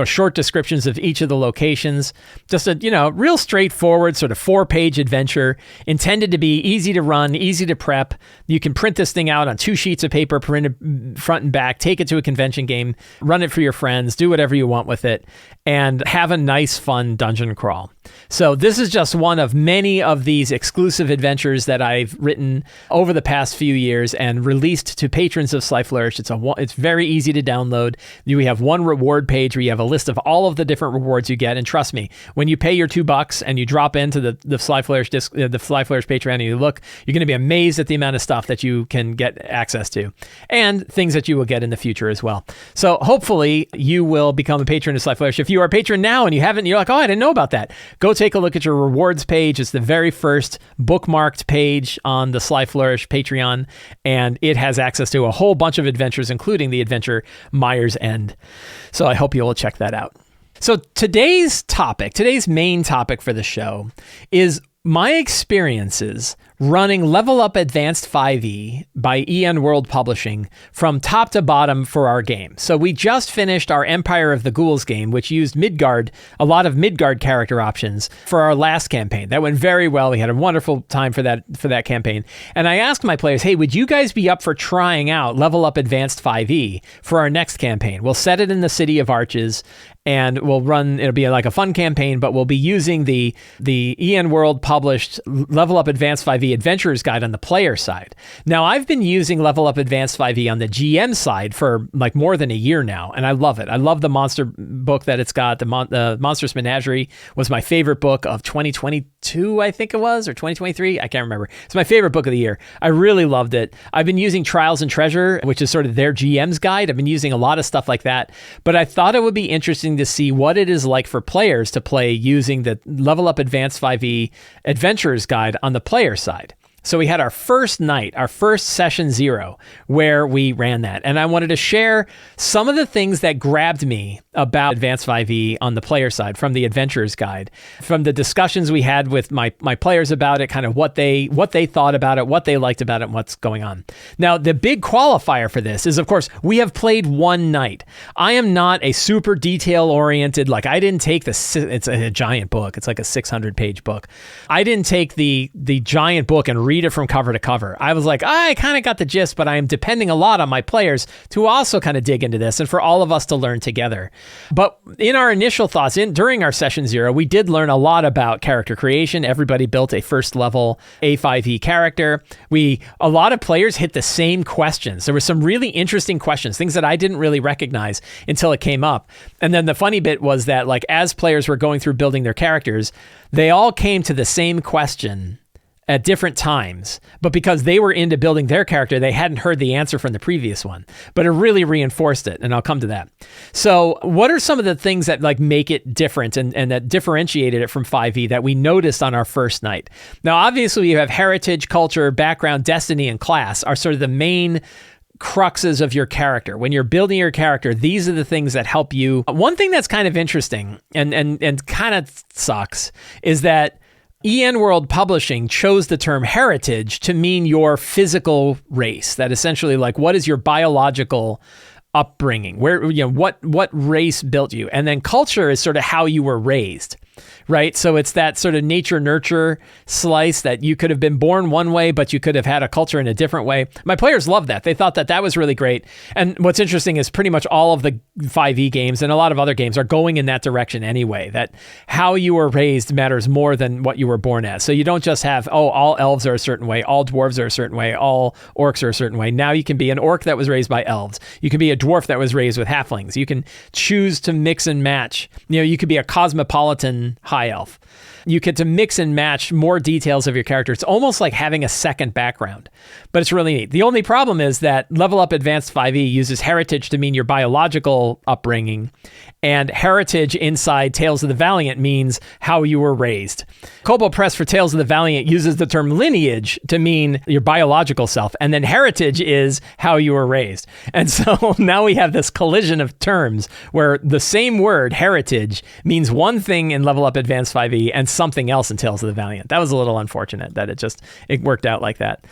short descriptions of each of the locations. Just a, real straightforward sort of 4-page adventure intended to be easy to run, easy to prep. You can print this thing out on 2 sheets of paper, printed front and back, take it to a convention game, run it for your friends, do whatever you want with it, and have a nice, fun dungeon crawl. So this is just one of many of these exclusive adventures that I've written over the past few years and released to patrons of Sly Flourish. It's very easy to download. We have one reward page where you have a list of all of the different rewards you get. And trust me, when you pay your $2 and you drop into the Sly Flourish the Sly Flourish Patreon and you look, you're going to be amazed at the amount of stuff that you can get access to and things that you will get in the future as well. So hopefully you will become a patron of Sly Flourish. If you are a patron now and you haven't, you're like, oh, I didn't know about that. Go take a look at your rewards page. It's the very first bookmarked page on the Sly Flourish Patreon, and it has access to a whole bunch of adventures, including the adventure Myre's End. So I hope you will check that out. So today's main topic for the show is my experiences running Level Up Advanced 5e by EN World Publishing from top to bottom for our game. So we just finished our Empire of the Ghouls game, which used Midgard, a lot of Midgard character options for our last campaign. That went very well. We had a wonderful time for that campaign. And I asked my players, hey, would you guys be up for trying out Level Up Advanced 5e for our next campaign? We'll set it in the City of Arches, and it'll be like a fun campaign, but we'll be using the EN World published Level Up Advanced 5e Adventurer's Guide on the player side. Now, I've been using Level Up Advanced 5e on the GM side for like more than a year now, and I love it. I love the monster book that it's got. The Monstrous Menagerie was my favorite book of 2022, I think it was, or 2023. I can't remember. It's my favorite book of the year. I really loved it. I've been using Trials and Treasure, which is sort of their GM's guide. I've been using a lot of stuff like that, but I thought it would be interesting to see what it is like for players to play using the Level Up Advanced 5e Adventurer's Guide on the player side. So we had our first night, our first session 0, where we ran that. And I wanted to share some of the things that grabbed me about Advanced 5e on the player side from the Adventurer's Guide, from the discussions we had with my players about it, kind of what they thought about it, what they liked about it, and what's going on. Now, the big qualifier for this is, of course, we have played one night. I am not a super detail-oriented, like I didn't take it's a giant book. It's like a 600-page book. I didn't take the giant book and read it from cover to cover. I was like, I kind of got the gist, but I am depending a lot on my players to also kind of dig into this and for all of us to learn together. But in our initial thoughts, during our session 0, we did learn a lot about character creation. Everybody built a first level A5e character. A lot of players hit the same questions. There were some really interesting questions, things that I didn't really recognize until it came up. And then the funny bit was that, like, as players were going through building their characters, they all came to the same question at different times, but because they were into building their character, they hadn't heard the answer from the previous one, but it really reinforced it, and I'll come to that. So what are some of the things that like make it different and that differentiated it from 5e that we noticed on our first night? Now, obviously you have heritage, culture, background, destiny, and class are sort of the main cruxes of your character. When you're building your character, these are the things that help you. One thing that's kind of interesting and kind of sucks is that EN World Publishing chose the term heritage to mean your physical race. That essentially, like, what is your biological upbringing? Where, what race built you? And then culture is sort of how you were raised, right? So it's that sort of nature-nurture slice that you could have been born one way, but you could have had a culture in a different way. My players loved that. They thought that was really great. And what's interesting is pretty much all of the 5e games and a lot of other games are going in that direction anyway, that how you were raised matters more than what you were born as. So you don't just have, all elves are a certain way, all dwarves are a certain way, all orcs are a certain way. Now you can be an orc that was raised by elves. You can be a dwarf that was raised with halflings. You can choose to mix and match. You could be a cosmopolitan high elf. You get to mix and match more details of your character. It's almost like having a second background, but it's really neat. The only problem is that Level Up Advanced 5e uses heritage to mean your biological upbringing, and heritage inside Tales of the Valiant means how you were raised. Kobold Press for Tales of the Valiant uses the term lineage to mean your biological self, and then heritage is how you were raised. And so now we have this collision of terms where the same word, heritage, means one thing in Level Up Advanced 5e and something else in Tales of the Valiant. That was a little unfortunate that it worked out like that.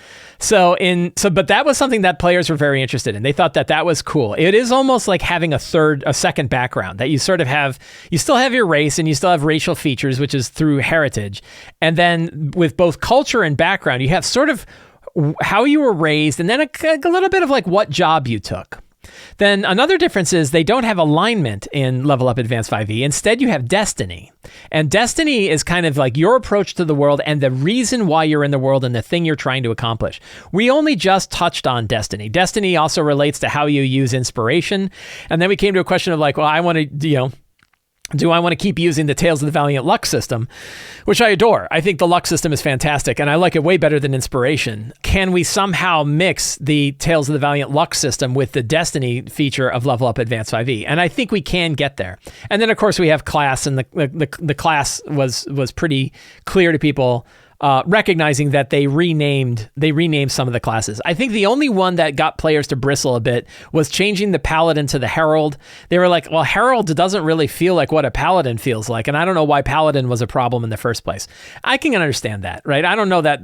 But that was something that players were very interested in. They thought that was cool. It is almost like having a second background, that you still have your race and you still have racial features, which is through heritage. And then with both culture and background, you have sort of how you were raised and then a little bit of like what job you took. Then another difference is they don't have alignment in Level Up Advanced 5e. Instead, you have destiny. And destiny is kind of like your approach to the world and the reason why you're in the world and the thing you're trying to accomplish. We only just touched on destiny. Destiny also relates to how you use inspiration. And then we came to a question of like, well, I want to, do I want to keep using the Tales of the Valiant luck system, which I adore. I think the luck system is fantastic, and I like it way better than inspiration. Can we somehow mix the Tales of the Valiant luck system with the Destiny feature of Level Up Advanced 5e? And I think we can get there. And then, of course, we have class, and the class was pretty clear to people, recognizing that they renamed some of the classes. I think the only one that got players to bristle a bit was changing the Paladin to the Herald. They were like, well, Herald doesn't really feel like what a Paladin feels like, and I don't know why Paladin was a problem in the first place. I can understand that, right? I don't know that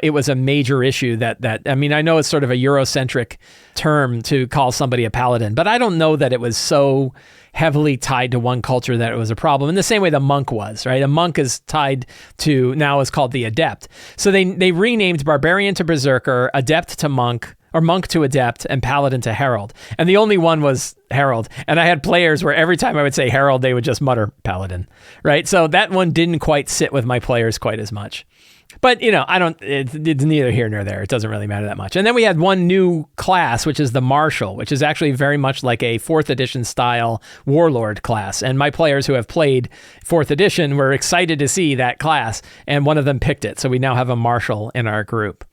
it was a major issue I know it's sort of a Eurocentric term to call somebody a Paladin, but I don't know that it was so heavily tied to one culture that it was a problem. In the same way the monk was, right? A monk is tied to, now is called the adept. So they renamed Barbarian to Berserker, Adept to Monk, or Monk to Adept, and Paladin to Herald. And the only one was Herald. And I had players where every time I would say Herald, they would just mutter Paladin, right? So that one didn't quite sit with my players quite as much. But, it's neither here nor there. It doesn't really matter that much. And then we had one new class, which is the Marshal, which is actually very much like a 4th edition style warlord class. And my players who have played 4th edition were excited to see that class, and one of them picked it. So we now have a Marshal in our group.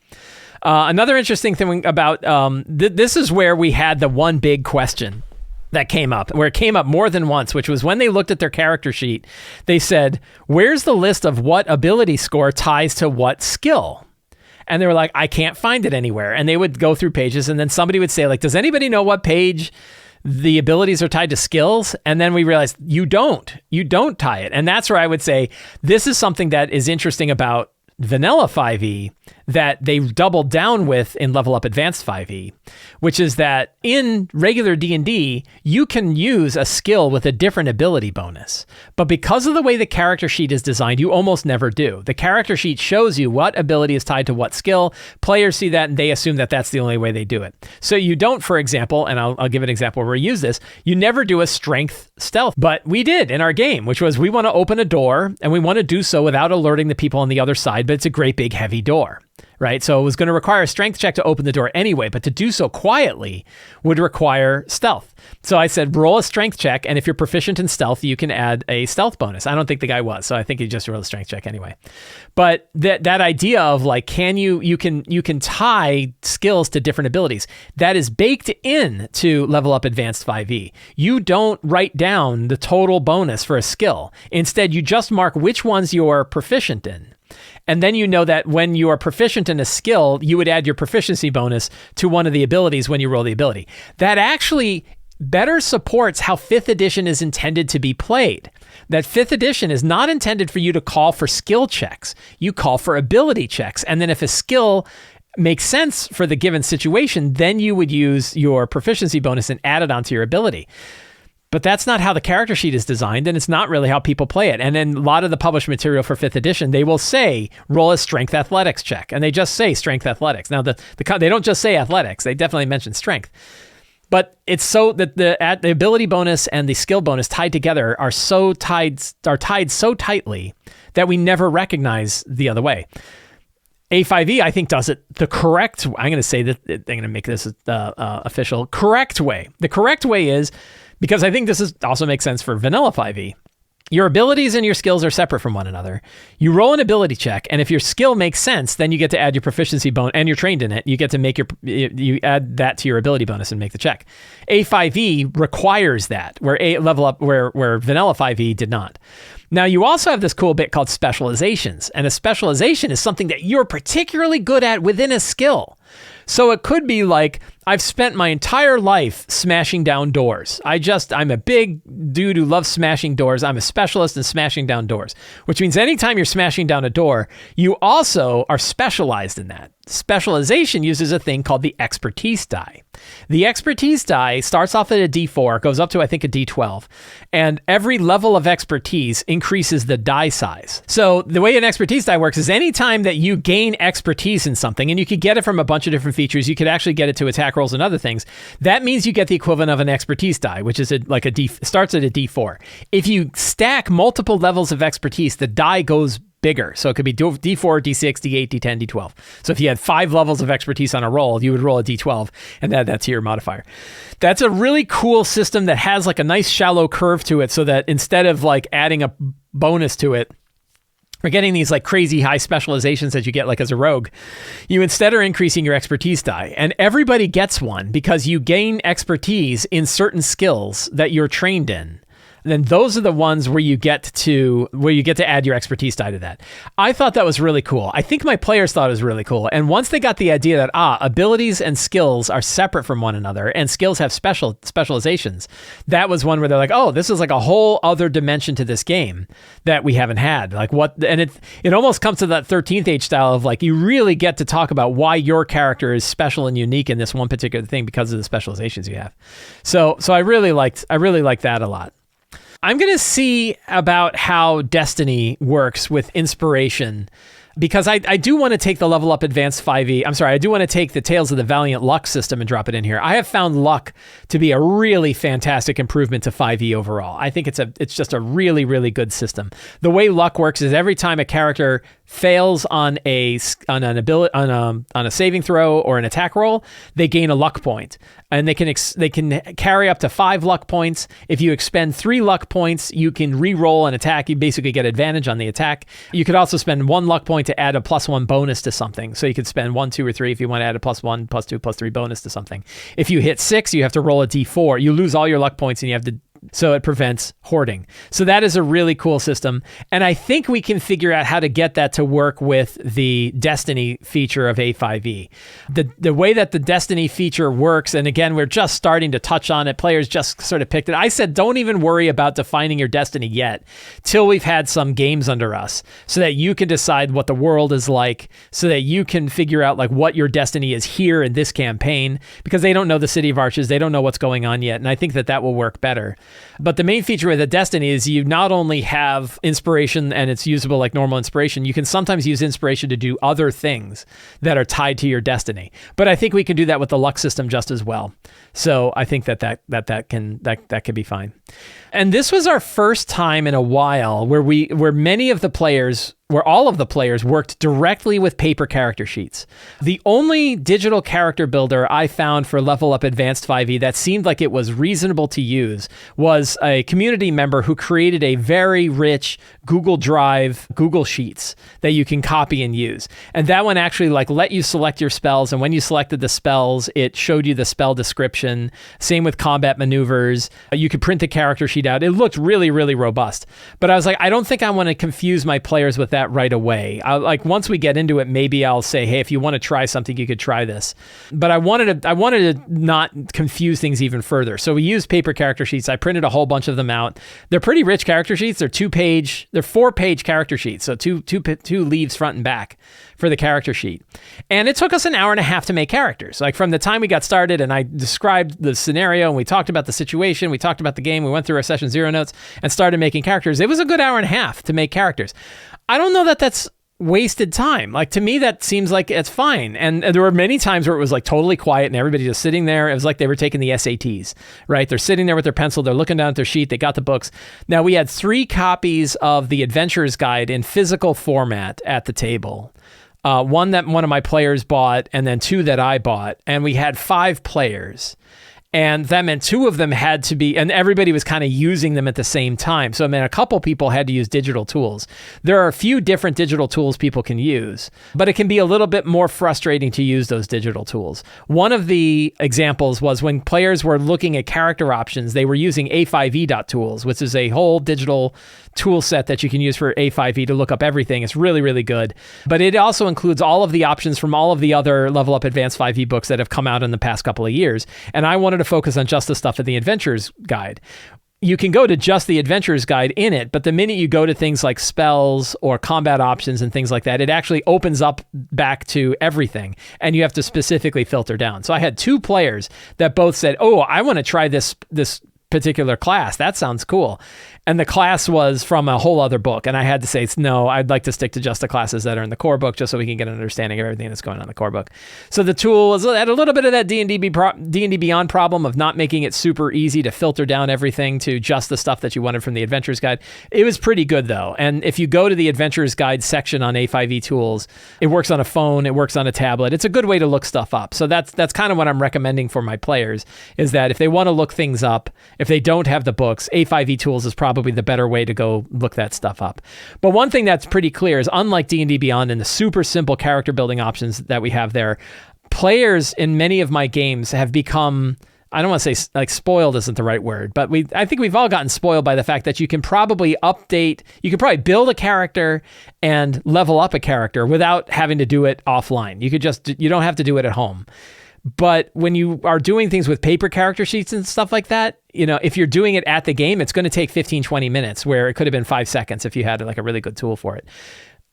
Another interesting thing about this is where we had the one big question that came up, where it came up more than once, which was when they looked at their character sheet, they said, where's the list of what ability score ties to what skill? And they were like, I can't find it anywhere. And they would go through pages, and then somebody would say, like, does anybody know what page the abilities are tied to skills? And then we realized you don't tie it. And that's where I would say this is something that is interesting about vanilla 5e that they doubled down with in Level Up Advanced 5e, which is that in regular D&D, you can use a skill with a different ability bonus. But because of the way the character sheet is designed, you almost never do. The character sheet shows you what ability is tied to what skill. Players see that and they assume that that's the only way they do it. So you don't, for example, and I'll give an example where we use this, you never do a strength stealth, but we did in our game, which was we want to open a door and we want to do so without alerting the people on the other side, but it's a great big heavy door. Right? So it was going to require a strength check to open the door anyway, but to do so quietly would require stealth. So I said, roll a strength check, and if you're proficient in stealth, you can add a stealth bonus. I don't think the guy was, so I think he just rolled a strength check anyway. But that idea of like, you can tie skills to different abilities, that is baked in to Level Up Advanced 5e. You don't write down the total bonus for a skill. Instead, you just mark which ones you're proficient in. And then you know that when you are proficient in a skill, you would add your proficiency bonus to one of the abilities when you roll the ability. That actually better supports how 5th edition is intended to be played. That 5th edition is not intended for you to call for skill checks. You call for ability checks. And then if a skill makes sense for the given situation, then you would use your proficiency bonus and add it onto your ability. But that's not how the character sheet is designed, and it's not really how people play it. And then a lot of the published material for 5th edition, they will say, roll a strength athletics check. And they just say strength athletics. Now, they don't just say athletics. They definitely mention strength. But it's so that the ability bonus and the skill bonus tied together are tied so tightly that we never recognize the other way. A5e, I think, does it the correct. I'm going to say that I'm going to make this official. Correct way. The correct way is, because I think this also makes sense for vanilla 5e. Your abilities and your skills are separate from one another. You roll an ability check, and if your skill makes sense, then you get to add your proficiency bonus, and you're trained in it. You get to you add that to your ability bonus and make the check. A5e requires that, where where vanilla 5e did not. Now, you also have this cool bit called specializations, and a specialization is something that you're particularly good at within a skill. So it could be like, I've spent my entire life smashing down doors. I'm a big dude who loves smashing doors. I'm a specialist in smashing down doors, which means anytime you're smashing down a door, you also are specialized in that. Specialization uses a thing called the expertise die. The expertise die starts off at a D4, goes up to, I think, a D12, and every level of expertise increases the die size. So the way an expertise die works is anytime that you gain expertise in something, and you could get it from a bunch of different features, you could actually get it to attack rolls and other things, that means you get the equivalent of an expertise die, which is starts at a D4. If you stack multiple levels of expertise, the die goes bigger. So it could be D4, D6, D8, D10, D12. So if you had 5 levels of expertise on a roll, you would roll a D12 and that's your modifier. That's a really cool system that has like a nice shallow curve to it, so that instead of like adding a bonus to it, or getting these like crazy high specializations that you get like as a rogue, you instead are increasing your expertise die. And everybody gets one because you gain expertise in certain skills that you're trained in. And then those are the ones where you get to add your expertise die to that. I thought that was really cool. I think my players thought it was really cool. And once they got the idea that abilities and skills are separate from one another, and skills have specializations, that was one where they're like, oh, this is like a whole other dimension to this game that we haven't had. Like what? And it almost comes to that 13th Age style of like, you really get to talk about why your character is special and unique in this one particular thing because of the specializations you have. So I really liked that a lot. I'm going to see about how Destiny works with inspiration, because I do want to take the level up advanced 5e. I'm sorry, I do want to take the Tales of the Valiant luck system and drop it in here. I have found luck to be a really fantastic improvement to 5e overall. I think it's just a really, really good system. The way luck works is every time a character fails on a saving throw or an attack roll, they gain a luck point, and they can carry up to 5 luck points. If you expend 3 luck points, you can re-roll an attack. You basically get advantage on the attack. You could also spend 1 luck point to add a +1 bonus to something. So you could spend 1, 2, or 3 if you want to add a +1, +2, +3 bonus to something. If you hit 6, you have to roll a D4. You lose all your luck points, and you have to. So it prevents hoarding. So that is a really cool system. And I think we can figure out how to get that to work with the Destiny feature of A5e. The way that the Destiny feature works, and again, we're just starting to touch on it. Players just sort of picked it. I said, don't even worry about defining your Destiny yet till we've had some games under us, so that you can decide what the world is like, so that you can figure out like what your Destiny is here in this campaign, because they don't know the City of Arches. They don't know what's going on yet. And I think that will work better. But the main feature of the Destiny is you not only have inspiration, and it's usable like normal inspiration, you can sometimes use inspiration to do other things that are tied to your Destiny. But I think we can do that with the luck system just as well. So I think that can be fine. And this was our first time in a while where all of the players worked directly with paper character sheets. The only digital character builder I found for Level Up Advanced 5e that seemed like it was reasonable to use was a community member who created a very rich Google Drive, Google Sheets that you can copy and use. And that one actually like let you select your spells, and when you selected the spells, it showed you the spell description. Same with combat maneuvers. You could print the character sheet out. It looked really, really robust. But I was like, I don't think I want to confuse my players with that right away. Once we get into it, maybe I'll say, hey, if you want to try something, you could try this. But I wanted to not confuse things even further. So we used paper character sheets. I printed a whole bunch of them out. They're pretty rich character sheets. They're 4-page character sheets. So two leaves front and back for the character sheet. And it took us an hour and a half to make characters. Like from the time we got started and I described the scenario and we talked about the situation, we talked about the game, we went through our session 0 notes and started making characters. It was a good hour and a half to make characters. I don't know that that's wasted time. Like to me, that seems like it's fine. And there were many times where it was like totally quiet and everybody just sitting there. It was like they were taking the SATs, right? They're sitting there with their pencil. They're looking down at their sheet. They got the books. Now we had 3 copies of the Adventurer's Guide in physical format at the table. One that one of my players bought, and then 2 that I bought. And we had 5 players. And that meant two of them had to be, and everybody was kind of using them at the same time. So it meant a couple people had to use digital tools. There are a few different digital tools people can use, but it can be a little bit more frustrating to use those digital tools. One of the examples was when players were looking at character options, they were using A5e.tools, which is a whole digital tool set that you can use for A5e to look up everything. It's really, really good. But it also includes all of the options from all of the other Level Up Advanced 5e books that have come out in the past couple of years. And I wanted to focus on just the stuff in the Adventurer's Guide. You can go to just the Adventurer's Guide in it, but the minute you go to things like spells or combat options and things like that, it actually opens up back to everything, and you have to specifically filter down. So I had two players that both said, oh, I want to try this particular class. That sounds cool. And the class was from a whole other book. And I had to say, no, I'd like to stick to just the classes that are in the core book, just so we can get an understanding of everything that's going on in the core book. So the tool had a little bit of that D&D Beyond problem of not making it super easy to filter down everything to just the stuff that you wanted from the Adventurer's Guide. It was pretty good, though. And if you go to the Adventurer's Guide section on A5e tools, it works on a phone, it works on a tablet. It's a good way to look stuff up. So that's kind of what I'm recommending for my players, is that if they want to look things up, if they don't have the books, A5e tools is probably the better way to go look that stuff up. But one thing that's pretty clear is, unlike D&D Beyond and the super simple character building options that we have there, players in many of my games have become, I don't want to say like spoiled isn't the right word, but I think we've all gotten spoiled by the fact that you can probably build a character and level up a character without having to do it offline. You don't have to do it at home. But when you are doing things with paper character sheets and stuff like that, if you're doing it at the game, it's going to take 15, 20 minutes, where it could have been 5 seconds if you had like a really good tool for it.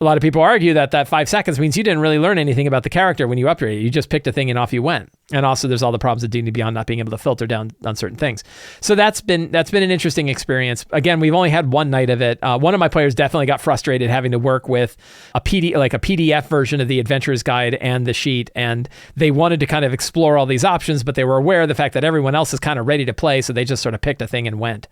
A lot of people argue that 5 seconds means you didn't really learn anything about the character when you upgraded. You just picked a thing and off you went. And also there's all the problems of D&D Beyond not being able to filter down on certain things. So that's been an interesting experience. Again, we've only had one night of it. One of my players definitely got frustrated having to work with a PDF version of the Adventurer's Guide and the sheet, and they wanted to kind of explore all these options, but they were aware of the fact that everyone else is kind of ready to play, so they just sort of picked a thing and went.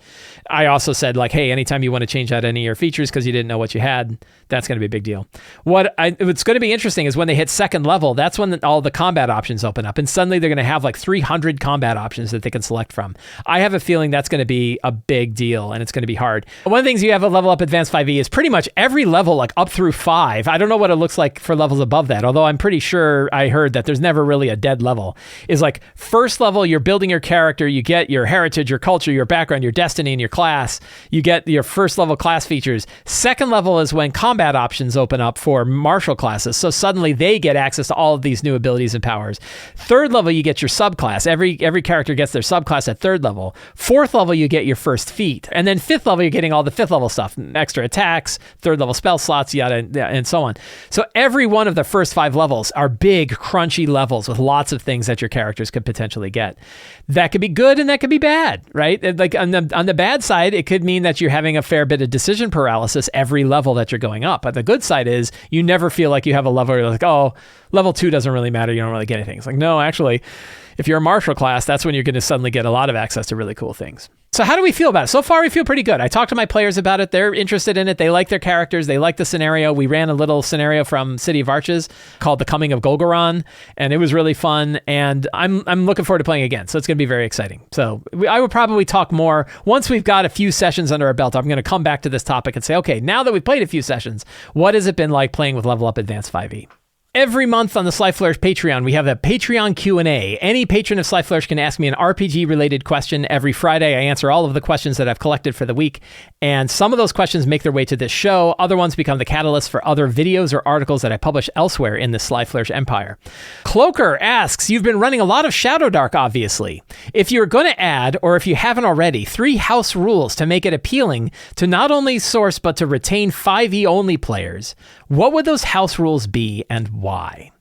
I also said, like, hey, anytime you want to change out any of your features because you didn't know what you had, that's going to be a big deal. What's going to be interesting is when they hit second level, that's when all the combat options open up, and suddenly they're going to have like 300 combat options that they can select from. I have a feeling that's going to be a big deal, and it's going to be hard. One of the things you have a Level Up Advanced 5e is pretty much every level, like up through 5. I don't know what it looks like for levels above that, although I'm pretty sure I heard that there's never really a dead level. Is like first level, you're building your character, you get your heritage, your culture, your background, your destiny, and your class. You get your first level class features. Second level is when combat options open up for martial classes, so suddenly they get access to all of these new abilities and powers. Third level, you get your subclass. Every character gets their subclass at third level. Fourth level, you get your first feat. And then fifth level, you're getting all the fifth level stuff, extra attacks, third level spell slots, yada, and so on. So every one of the first 5 levels are big, crunchy levels with lots of things that your characters could potentially get. That could be good and that could be bad, right? Like on the bad side, it could mean that you're having a fair bit of decision paralysis every level that you're going up. But the good side is you never feel like you have a level where you're like, oh, level 2 doesn't really matter. You don't really get anything. It's like, no, actually, if you're a martial class, that's when you're going to suddenly get a lot of access to really cool things. So how do we feel about it? So far, we feel pretty good. I talked to my players about it. They're interested in it. They like their characters. They like the scenario. We ran a little scenario from City of Arches called The Coming of Golgoron, and it was really fun. And I'm looking forward to playing again. So it's going to be very exciting. So I would probably talk more once we've got a few sessions under our belt. I'm going to come back to this topic and say, okay, now that we've played a few sessions, what has it been like playing with Level Up Advanced 5e? Every month on the Sly Flourish Patreon, we have a Patreon Q&A. Any patron of Sly Flourish can ask me an RPG-related question. Every Friday, I answer all of the questions that I've collected for the week, and some of those questions make their way to this show. Other ones become the catalyst for other videos or articles that I publish elsewhere in the Sly Flourish empire. Cloaker asks, you've been running a lot of Shadowdark, obviously. If you're going to add, or if you haven't already, 3 house rules to make it appealing to not only source, but to retain 5e-only players, what would those house rules be and why?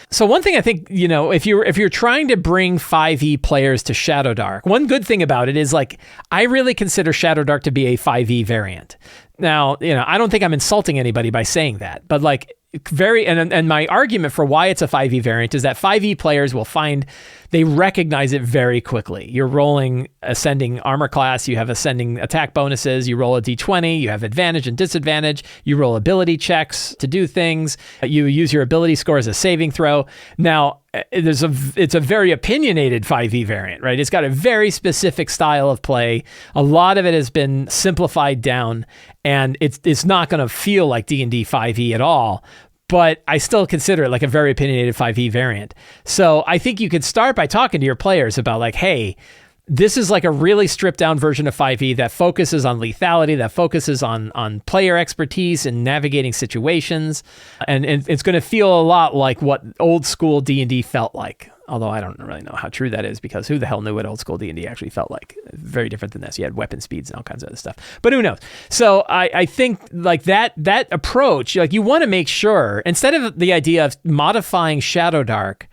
So one thing I think, if you're trying to bring 5e players to Shadowdark, one good thing about it is, like, I really consider Shadowdark to be a 5e variant. Now, I don't think I'm insulting anybody by saying that, but like and my argument for why it's a 5e variant is that 5e players will find they recognize it very quickly. You're rolling ascending armor class, you have ascending attack bonuses, you roll a d20, you have advantage and disadvantage, you roll ability checks to do things, you use your ability score as a saving throw. Now, it's a very opinionated 5e variant, right? It's got a very specific style of play. A lot of it has been simplified down, and it's not going to feel like D&D 5e at all. But I still consider it like a very opinionated 5e variant. So I think you could start by talking to your players about like, hey, this is like a really stripped down version of 5e that focuses on lethality, that focuses on player expertise and navigating situations. And it's going to feel a lot like what old school D&D felt like. Although I don't really know how true that is, because who the hell knew what old school D&D actually felt like? Very different than this. You had weapon speeds and all kinds of other stuff. But who knows? So I think like that approach, like you want to make sure, instead of the idea of modifying Shadowdark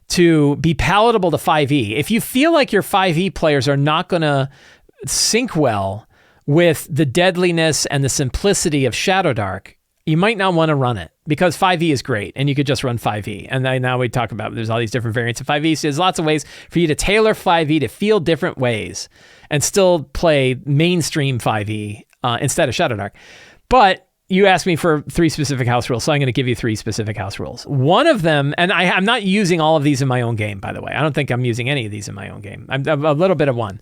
to be palatable to 5e, if you feel like your 5e players are not going to sync well with the deadliness and the simplicity of Shadowdark, you might not want to run it, because 5e is great and you could just run 5e. And now we talk about there's all these different variants of 5e. So there's lots of ways for you to tailor 5e to feel different ways and still play mainstream 5e instead of Shadowdark. But you asked me for 3 specific house rules, so I'm going to give you 3 specific house rules. One of them, and I'm not using all of these in my own game, by the way. I don't think I'm using any of these in my own game. I'm a little bit of one.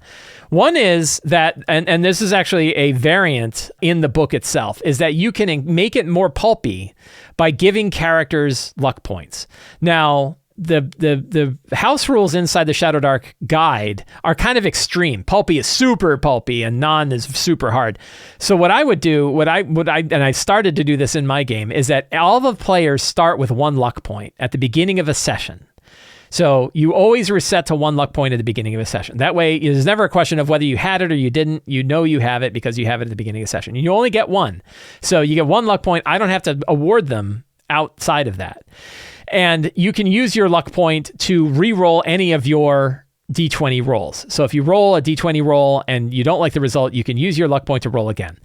One is that, and this is actually a variant in the book itself, is that you can make it more pulpy by giving characters luck points. Now, the house rules inside the Shadowdark guide are kind of extreme. Pulpy is super pulpy and non is super hard. So what I would do, and I started to do this in my game, is that all the players start with 1 luck point at the beginning of a session. So you always reset to 1 luck point at the beginning of a session. That way, there's never a question of whether you had it or you didn't. You know you have it because you have it at the beginning of the session. You only get 1. So you get 1 luck point. I don't have to award them outside of that. And you can use your luck point to re-roll any of your D20 rolls. So if you roll a D20 roll and you don't like the result, you can use your luck point to roll again.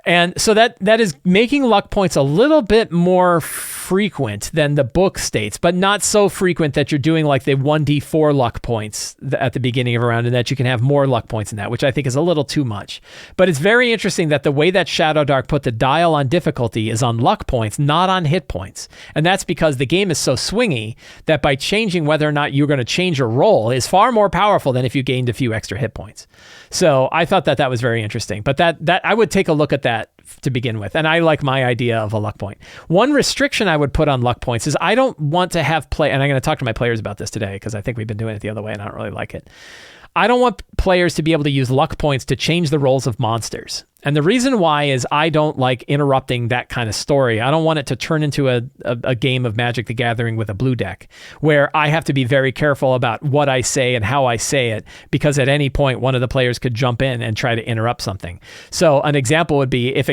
And so that is making luck points a little bit more frequent than the book states, but not so frequent that you're doing like the 1d4 luck points at the beginning of a round, and that you can have more luck points in that, which I think is a little too much. But it's very interesting that the way that Shadowdark put the dial on difficulty is on luck points, not on hit points. And that's because the game is so swingy that by changing whether or not you're going to change your roll is far more powerful than if you gained a few extra hit points. So I thought that was very interesting. But that I would take a look at that to begin with. And I like my idea of a luck point. One restriction I would put on luck points is I don't want to have and I'm going to talk to my players about this today because I think we've been doing it the other way and I don't really like it. I don't want players to be able to use luck points to change the rolls of monsters. And the reason why is I don't like interrupting that kind of story. I don't want it to turn into a game of Magic the Gathering with a blue deck, where I have to be very careful about what I say and how I say it, because at any point one of the players could jump in and try to interrupt something. So an example would be if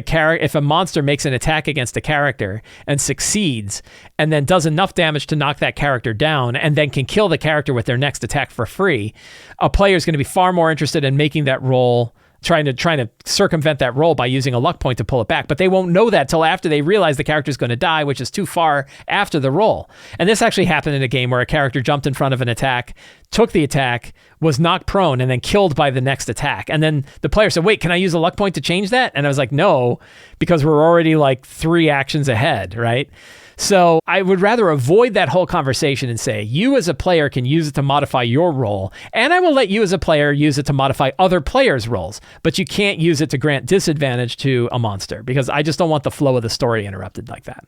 a monster makes an attack against a character and succeeds, and then does enough damage to knock that character down, and then can kill the character with their next attack for free, a player is going to be far more interested in making that roll, trying to circumvent that roll by using a luck point to pull it back. But they won't know that till after they realize the character's going to die, which is too far after the roll. And this actually happened in a game where a character jumped in front of an attack, took the attack, was knocked prone, and then killed by the next attack. And then the player said, wait, can I use a luck point to change that? And I was like, no, because we're already like 3 actions ahead, right? So I would rather avoid that whole conversation and say, you as a player can use it to modify your role, and I will let you as a player use it to modify other players' roles, but you can't use it to grant disadvantage to a monster, because I just don't want the flow of the story interrupted like that.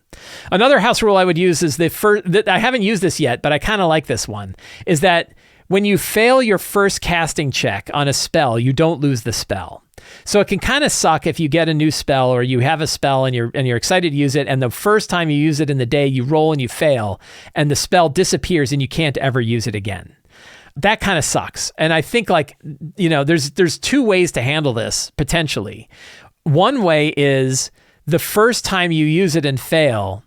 Another house rule I would use is I haven't used this yet, but I kind of like this one, is that when you fail your first casting check on a spell, you don't lose the spell. So it can kind of suck if you get a new spell, or you have a spell and you're excited to use it, and the first time you use it in the day, you roll and you fail, and the spell disappears and you can't ever use it again. That kind of sucks. And I think there's 2 ways to handle this potentially. One way is the first time you use it and fail,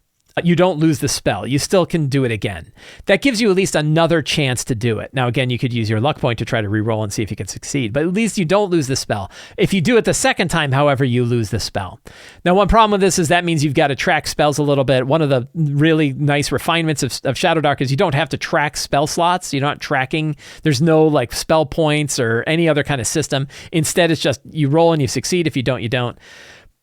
you don't lose the spell. You still can do it again. That gives you at least another chance to do it. Now, again, you could use your luck point to try to re-roll and see if you can succeed, but at least you don't lose the spell. If you do it the second time, however, you lose the spell. Now, one problem with this is that means you've got to track spells a little bit. One of the really nice refinements of Shadowdark is you don't have to track spell slots. You're not tracking. There's no like spell points or any other kind of system. Instead, it's just you roll and you succeed. If you don't, you don't.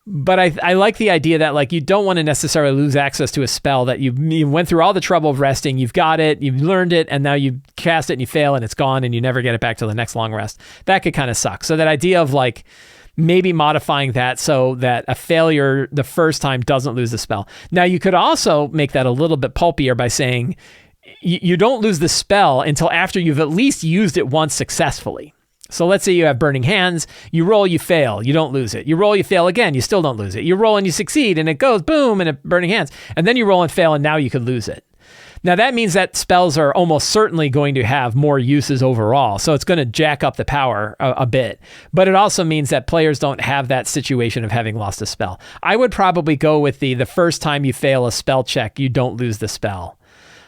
But I like the idea that like you don't want to necessarily lose access to a spell that you went through all the trouble of resting, you've got it, you've learned it, and now you cast it and you fail and it's gone and you never get it back till the next long rest. That could kind of suck. So that idea of like maybe modifying that so that a failure the first time doesn't lose the spell. Now you could also make that a little bit pulpier by saying you don't lose the spell until after you've at least used it once successfully. So let's say you have Burning Hands, you roll, you fail, you don't lose it. You roll, you fail again, you still don't lose it. You roll and you succeed and it goes boom and it Burning Hands. And then you roll and fail and now you could lose it. Now that means that spells are almost certainly going to have more uses overall. So it's going to jack up the power a bit. But it also means that players don't have that situation of having lost a spell. I would probably go with the first time you fail a spell check, you don't lose the spell,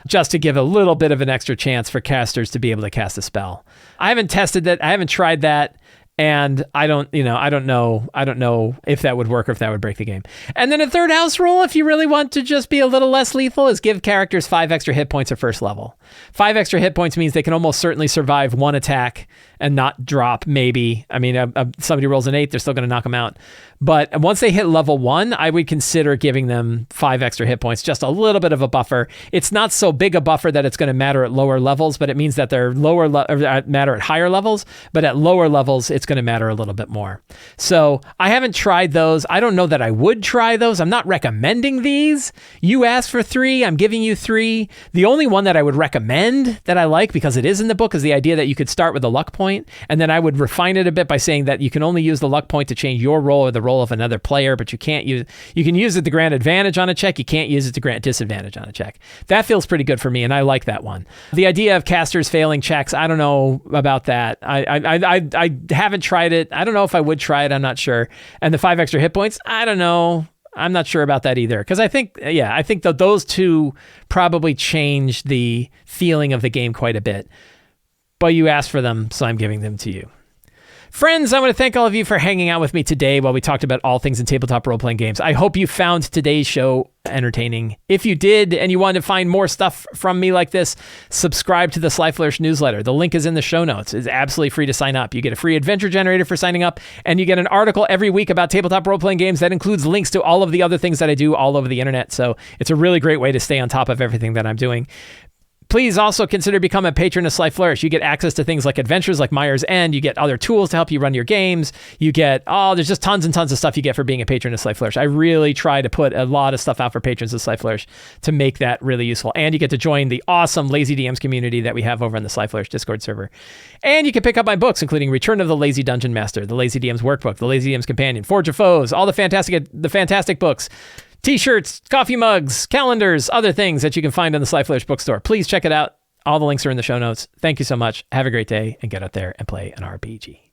just to give a little bit of an extra chance for casters to be able to cast a spell. I haven't tested that. I haven't tried that. And I don't know if that would work or if that would break the game. And then a third house rule, if you really want to just be a little less lethal, is give characters 5 extra hit points at first level. 5 extra hit points means they can almost certainly survive one attack and not drop, maybe. I mean, somebody rolls an 8, they're still going to knock them out. But once they hit level 1, I would consider giving them 5 extra hit points, just a little bit of a buffer. It's not so big a buffer that it's going to matter at lower levels, but it means that they're matter at higher levels, but at lower levels, it's going to matter a little bit more. So I haven't tried those. I don't know that I would try those. I'm not recommending these. You asked for 3. I'm giving you 3. The only one that I would recommend that I like, because it is in the book, is the idea that you could start with a luck point, and then I would refine it a bit by saying that you can only use the luck point to change your roll or the roll of another player, but you can use it to grant advantage on a check. You can't use it to grant disadvantage on a check. That feels pretty good for me, and I like that one. The idea of casters failing checks, I don't know about that. I haven't tried it. I don't know if I would try it. I'm not sure. And the 5 extra hit points, I don't know. I'm not sure about that either. Because I think that those two probably change the feeling of the game quite a bit. But you asked for them, so I'm giving them to you. Friends, I want to thank all of you for hanging out with me today while we talked about all things in tabletop role-playing games. I hope you found today's show entertaining. If you did and you want to find more stuff from me like this, subscribe to the Sly Flourish newsletter. The link is in the show notes. It's absolutely free to sign up. You get a free adventure generator for signing up, and you get an article every week about tabletop role-playing games that includes links to all of the other things that I do all over the internet. So it's a really great way to stay on top of everything that I'm doing. Please also consider becoming a patron of Sly Flourish. You get access to things like adventures like Myre's End. You get other tools to help you run your games. You get, there's just tons and tons of stuff you get for being a patron of Sly Flourish. I really try to put a lot of stuff out for patrons of Sly Flourish to make that really useful. And you get to join the awesome Lazy DMs community that we have over on the Sly Flourish Discord server. And you can pick up my books, including Return of the Lazy Dungeon Master, the Lazy DMs Workbook, the Lazy DMs Companion, Forge of Foes, all the fantastic books. T-shirts, coffee mugs, calendars, other things that you can find on the Sly Flourish bookstore. Please check it out. All the links are in the show notes. Thank you so much. Have a great day and get out there and play an RPG.